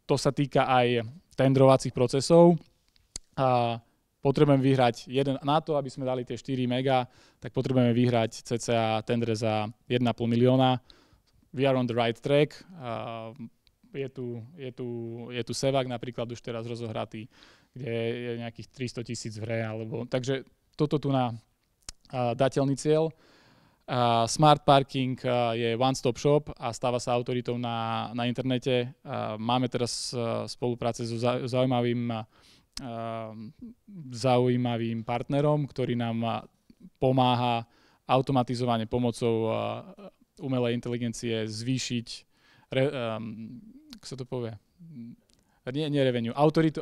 To sa týka aj tendrovacích procesov. Potrebujeme vyhrať na to, aby sme dali tie 4 mega, tak potrebujeme vyhrať cca tendre za 1,5 milióna. We are on the right track. Je tu Sevak napríklad už teraz rozohratý, kde je nejakých 300,000 v hre, takže toto tu na dateľný cieľ. Smart Parking je one-stop shop a stáva sa autoritou na internete. Máme teraz spolupráce so zaujímavým partnerom, ktorý nám pomáha automatizovane pomocou umelej inteligencie zvýšiť ako sa to povie? Nie revenue, autoritu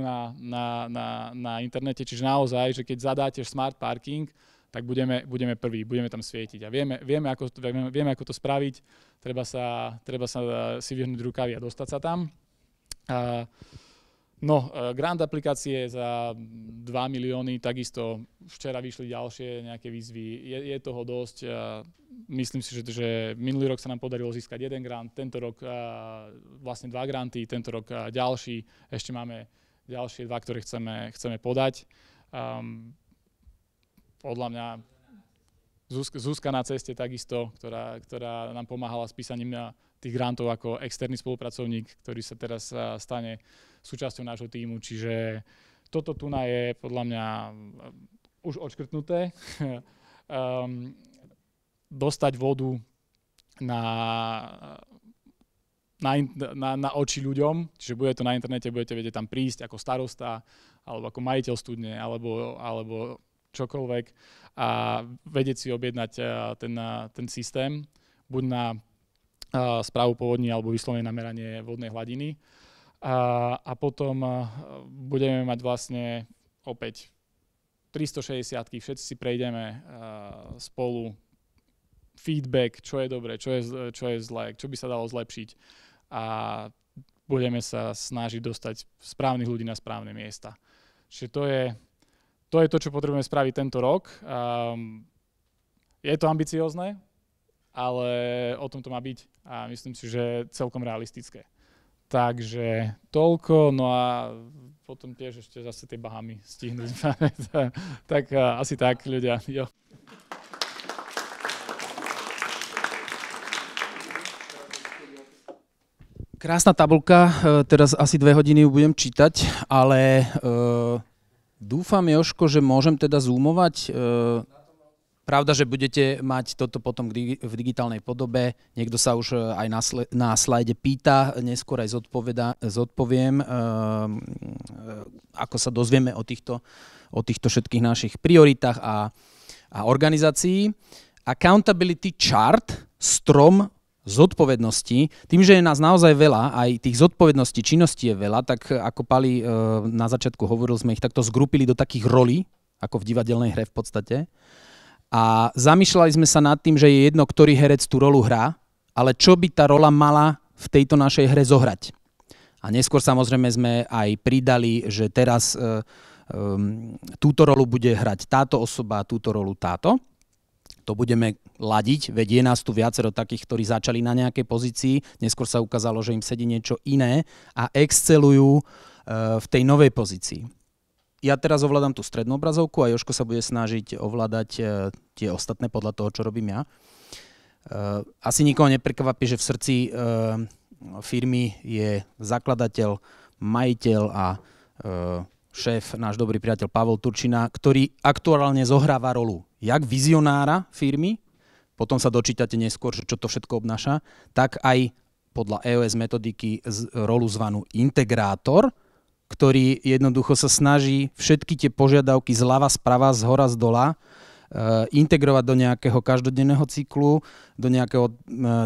na internete, čiže naozaj, že keď zadáte smart parking, tak budeme prví, budeme tam svietiť. A vieme, ako to spraviť, treba sa si vyhnúť rukavy a dostať sa tam. Grant aplikácie za 2 milióny, takisto včera vyšli ďalšie nejaké výzvy, je toho dosť. Myslím si, že minulý rok sa nám podarilo získať 1 grant, tento rok vlastne 2 granty, tento rok ďalší, ešte máme ďalšie 2, ktoré chceme podať. Podľa mňa Zuzka na ceste takisto, ktorá nám pomáhala s písaním tých grantov ako externý spolupracovník, ktorý sa teraz stane súčasťou nášho tímu, čiže toto tu je podľa mňa už odškrtnuté. Dostať vodu na oči ľuďom, čiže bude to na internete, budete vedieť tam prísť ako starosta, alebo ako majiteľ studne, alebo čokoľvek a vedieť si objednať ten systém, buď na správu povodní alebo vyslovene na meranie vodnej hladiny. A potom budeme mať vlastne opäť 360-ky, všetci si prejdeme spolu feedback, čo je dobre, čo je zlé, čo by sa dalo zlepšiť a budeme sa snažiť dostať správnych ľudí na správne miesta. Čiže to je to, čo potrebujeme spraviť tento rok. Je to ambiciózne, ale o tom to má byť a myslím si, že celkom realistické. Takže toľko, no a potom tiež ešte zase tie Bahamy stihnúť. Tak asi tak, ľudia. Jo. Krásna tabuľka, teraz asi 2 hodiny ju budem čítať, ale dúfam, Jožko, že môžem teda zoomovať. Pravda, že budete mať toto potom v digitálnej podobe. Niekto sa už aj na slajde pýta, neskôr aj zodpoviem, ako sa dozvieme o týchto všetkých našich prioritách a organizácií. Accountability chart, strom zodpovednosti. Tým, že je nás naozaj veľa, aj tých zodpovedností, činností je veľa, tak ako Pali na začiatku hovoril, sme ich takto zgrupili do takých rolí, ako v divadelnej hre v podstate. A zamýšľali sme sa nad tým, že je jedno, ktorý herec tú rolu hrá, ale čo by tá rola mala v tejto našej hre zohrať. A neskôr samozrejme sme aj pridali, že teraz túto rolu bude hrať táto osoba, túto rolu táto. To budeme ladiť, veď je nás tu viacero takých, ktorí začali na nejakej pozícii, neskôr sa ukázalo, že im sedí niečo iné a excelujú v tej novej pozícii. Ja teraz ovládam tú strednú obrazovku a Jožko sa bude snažiť ovládať tie ostatné podľa toho, čo robím ja. Asi nikoho neprekvapí, že v srdci firmy je zakladateľ, majiteľ a šéf, náš dobrý priateľ Pavel Turčina, ktorý aktuálne zohráva rolu jak vizionára firmy, potom sa dočítate neskôr, čo to všetko obnáša, tak aj podľa EOS metodiky rolu zvanú integrátor, ktorý jednoducho sa snaží všetky tie požiadavky zľava, sprava, zhora, zdola integrovať do nejakého každodenného cyklu, do nejakého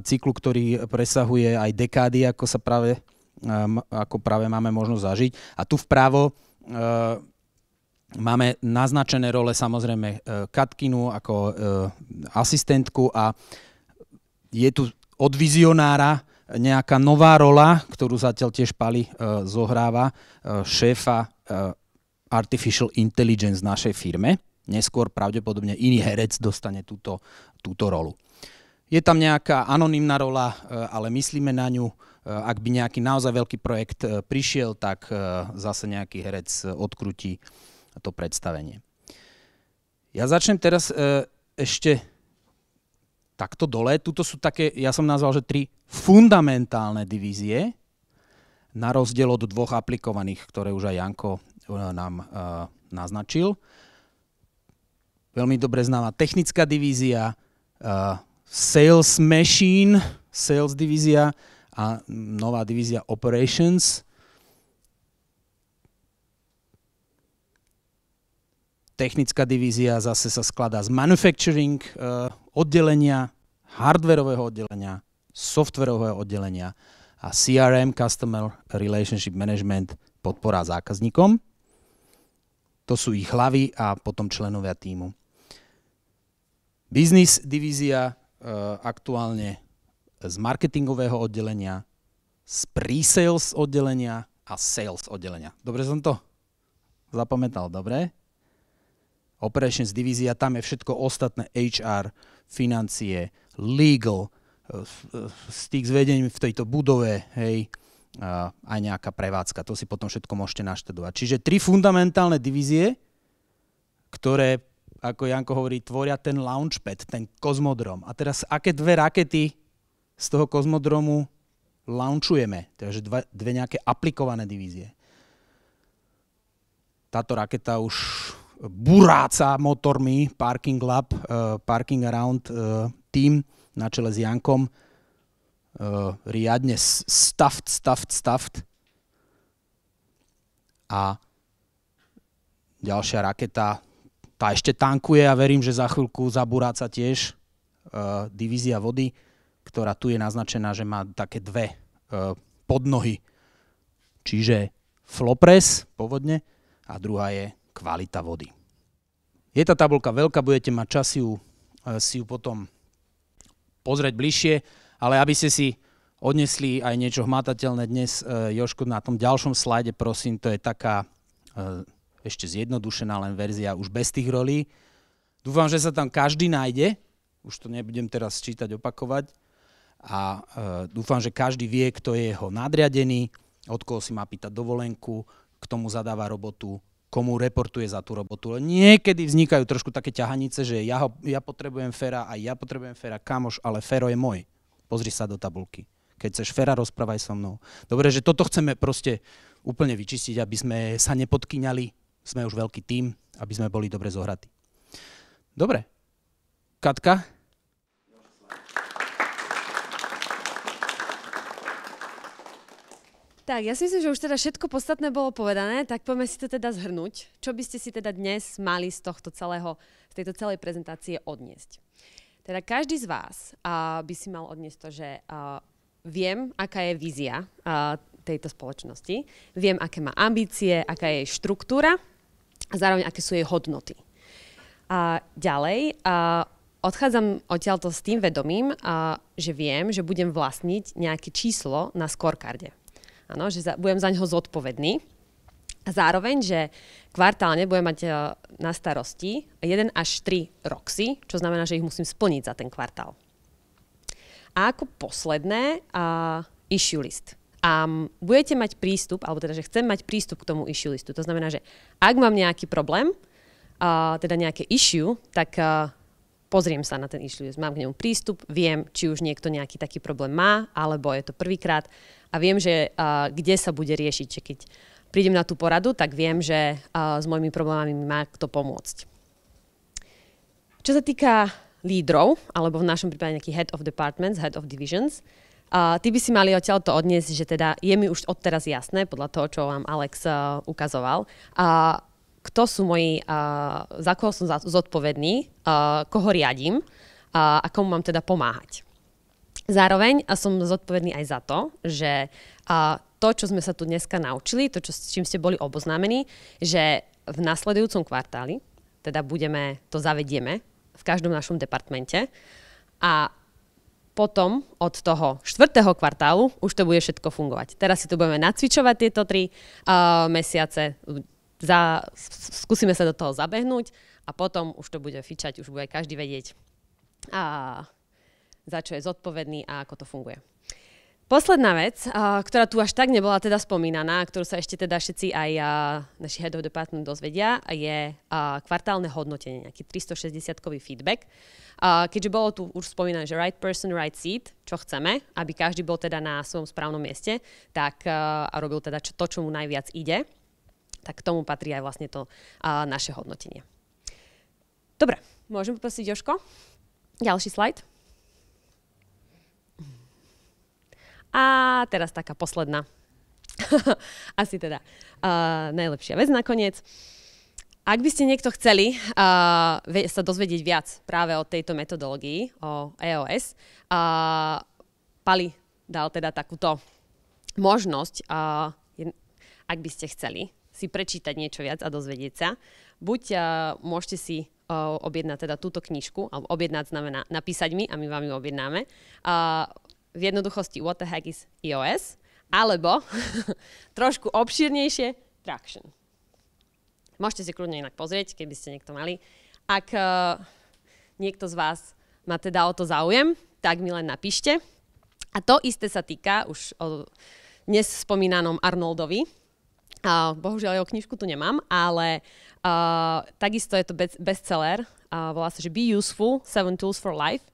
cyklu, ktorý presahuje aj dekády, ako práve máme možnosť zažiť. A tu vpravo máme naznačené role samozrejme Katkinu ako asistentku a je tu od vizionára nejaká nová rola, ktorú zatiaľ tiež Pali zohráva, šéfa Artificial Intelligence v našej firme. Neskôr pravdepodobne iný herec dostane túto rolu. Je tam nejaká anonymná rola, ale myslíme na ňu. Ak by nejaký naozaj veľký projekt prišiel, tak zase nejaký herec odkrutí to predstavenie. Ja začnem teraz ešte takto dole. Tuto sú také, ja som nazval, že 3 fundamentálne divízie, na rozdiel od 2 aplikovaných, ktoré už aj Janko nám naznačil. Veľmi dobre známa technická divízia, sales machine, sales divízia a nová divízia operations. Technická divízia zase sa skladá z manufacturing oddelenia, hardwareového oddelenia, softwareového oddelenia a CRM, Customer Relationship Management, podpora zákazníkom. To sú ich hlavy a potom členovia tímu. Business divízia aktuálne z marketingového oddelenia, z pre-sales oddelenia a sales oddelenia. Dobre som to zapamätal, dobre? Operations divízia, tam je všetko ostatné, HR, financie, legal, styk s vedením v tejto budove, hej, aj nejaká prevádzka. To si potom všetko môžete naštudovať. Čiže 3 fundamentálne divízie, ktoré, ako Janko hovorí, tvoria ten launchpad, ten kozmodrom. A teraz aké 2 rakety z toho kozmodromu launchujeme? Takže 2 nejaké aplikované divízie. Táto raketa už buráca motormi Parking Lab, Parking Around team na čele s Jankom. Riadne stuffed. A ďalšia raketa, tá ešte tankuje a verím, že za chvíľku zaburáca tiež divízia vody, ktorá tu je naznačená, že má také 2 podnohy. Čiže Flowpress, povodne, a druhá je kvalita vody. Je tá tabuľka veľká, budete mať čas si ju potom pozrieť bližšie, ale aby ste si odnesli aj niečo hmatateľné dnes, Jožko, na tom ďalšom slajde, prosím, to je taká ešte zjednodušená len verzia už bez tých rolí. Dúfam, že sa tam každý nájde, už to nebudem teraz čítať, opakovať, a dúfam, že každý vie, kto je jeho nadriadený, od koho si má pýtať dovolenku, k tomu zadáva robotu, komu reportuje za tú robotu. Niekedy vznikajú trošku také ťahanice, že ja potrebujem Fera a ja potrebujem Fera, kamoš, ale Fero je môj. Pozri sa do tabulky. Keď chceš Fera, rozprávaj so mnou. Dobre, že toto chceme proste úplne vyčistiť, aby sme sa nepodkyňali. Sme už veľký tím, aby sme boli dobre zohratí. Dobre. Katka? Tak, ja si myslím, že už teda všetko podstatné bolo povedané, tak poďme si to teda zhrnúť. Čo by ste si teda dnes mali z tejto celej prezentácie odniesť? Teda každý z vás by si mal odniesť to, že viem, aká je vízia tejto spoločnosti, viem, aké má ambície, aká je jej štruktúra a zároveň, aké sú jej hodnoty. Ďalej, odchádzam odtiaľto s tým vedomím, že viem, že budem vlastniť nejaké číslo na scorecarde. Áno, že budem za neho zodpovedný. A zároveň, že kvartálne budem mať na starosti 1 až 3 ROXy, čo znamená, že ich musím splniť za ten kvartál. A ako posledné, issue list. A budete mať prístup, alebo teda, že chcem mať prístup k tomu issue listu. To znamená, že ak mám nejaký problém, teda nejaké issue, tak pozriem sa na ten issue list. Mám k nemu prístup, viem, či už niekto nejaký taký problém má, alebo je to prvýkrát. A viem, že kde sa bude riešiť. Že keď prídem na tú poradu, tak viem, že s mojimi problémami mi má kto pomôcť. Čo sa týka lídrov, alebo v našom prípade nejaký head of departments, head of divisions, Ty by si mali odtiaľto odniesť, že teda je mi už odteraz jasné, podľa toho, čo vám Alex ukazoval, kto sú moji, za koho som zodpovedný, koho riadím a komu mám teda pomáhať. Zároveň som zodpovedný aj za to, že to, čo sme sa tu dneska naučili, to, s čím ste boli oboznámení, že v nasledujúcom kvartáli, teda to zavedieme v každom našom departmente a potom od toho 4. kvartálu už to bude všetko fungovať. Teraz si to budeme nacvičovať tieto 3 mesiace, skúsime sa do toho zabehnúť a potom už to bude fičať, už bude každý vedieť, za čo je zodpovedný a ako to funguje. Posledná vec, ktorá tu až tak nebola teda spomínaná, ktorú sa ešte teda všetci aj naši head of department dozvedia, je kvartálne hodnotenie, nejaký 360-kový feedback. Keďže bolo tu už spomínané, že right person, right seat, čo chceme, aby každý bol teda na svojom správnom mieste, tak a robil teda to, čo mu najviac ide, tak k tomu patrí aj vlastne to naše hodnotenie. Dobre, môžem poprosiť Jožko? Ďalší slajd. A teraz taká posledná. Asi teda najlepšia vec nakoniec. Ak by ste niekto chceli sa dozvedieť viac práve o tejto metodológii, o EOS, Pali dal teda takúto možnosť, ak by ste chceli si prečítať niečo viac a dozvedieť sa. Buď môžete si objednať teda túto knižku, alebo objednať znamená napísať mi a my vám ju objednáme. V jednoduchosti What the heck is EOS, alebo trošku obšírnejšie Traction. Môžete si kľudne inak pozrieť, keby ste niekto mali. Ak niekto z vás má teda o to záujem, tak mi len napíšte. A to isté sa týka už o dnes spomínanom Arnoldovi. Bohužiaľ jeho knižku tu nemám, ale takisto je to bestseller. Volá sa, že Be Useful, 7 Tools for Life.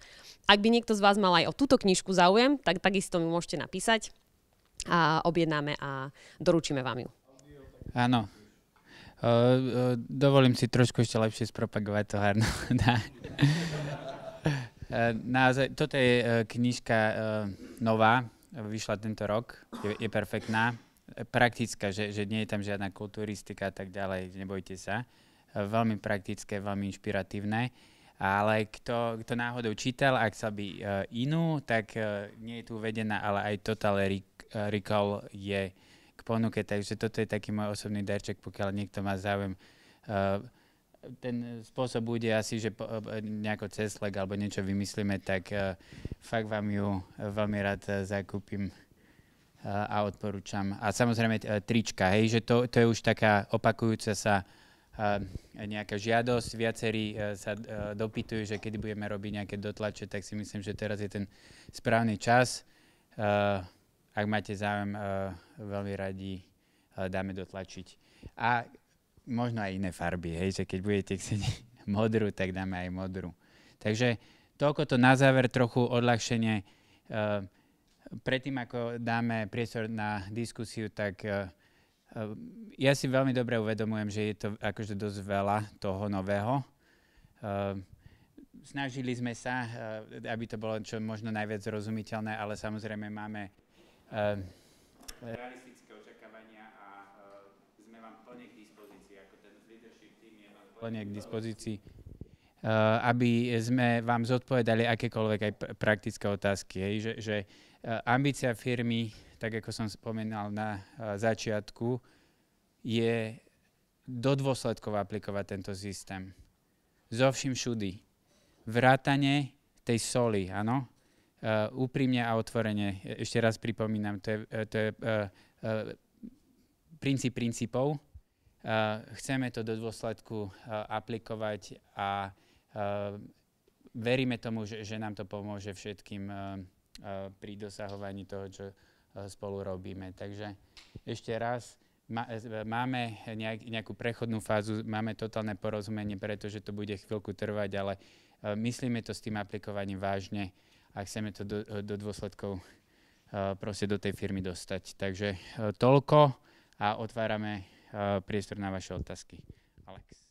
Ak by niekto z vás mal aj o túto knižku záujem, tak takisto mi môžete napísať a objednáme a doručíme vám ju. Áno. Dovolím si trošku ešte lepšie spropagovať to Arnolda. Naozaj, toto je knižka nová, vyšla tento rok, je perfektná, praktická, že nie je tam žiadna kulturistika a tak ďalej, nebojte sa. Veľmi praktické, veľmi inšpiratívne. Ale kto náhodou čítal, ak sa by inú, tak nie je tu uvedená, ale aj Total Recall je k ponuke, takže toto je taký môj osobný darček, pokiaľ niekto má záujem. Ten spôsob bude asi, že nejako cez Slack alebo niečo vymyslíme, tak fakt vám ju veľmi rád zakúpim a odporúčam. A samozrejme trička, hej, že to je už taká opakujúca sa nejaká žiadosť. Viacerí sa dopytujú, že kedy budeme robiť nejaké dotlače, tak si myslím, že teraz je ten správny čas. Ak máte záujem, veľmi radi dáme dotlačiť. A možno aj iné farby, hej, že keď budete chcieť modrú, tak dáme aj modrú. Takže toľko to na záver, trochu odľahčenie. Predtým, ako dáme priestor na diskusiu, tak ja si veľmi dobre uvedomujem, že je to akože dosť veľa toho nového. Snažili sme sa, aby to bolo čo možno najviac zrozumiteľné, ale samozrejme máme realistické očakávania a sme vám plne k dispozícii, ako ten leadership team je vám plne k dispozícii, aby sme vám zodpovedali akékoľvek aj praktické otázky. Že ambícia firmy, tak ako som spomínal na začiatku, je do dôsledkov aplikovať tento systém. Zo vším všudy. Vrátane tej soli, áno? Úprimne a otvorene. Ešte raz pripomínam, to je princíp princípov. Chceme to do dôsledku aplikovať a veríme tomu, že nám to pomôže všetkým pri dosahovaní toho, čo spolu robíme. Takže ešte raz, máme nejakú prechodnú fázu, máme totálne porozumenie, pretože to bude chvíľku trvať, ale myslíme to s tým aplikovaním vážne a chceme to do dôsledkov proste do tej firmy dostať. Takže toľko a otvárame priestor na vaše otázky. Alex.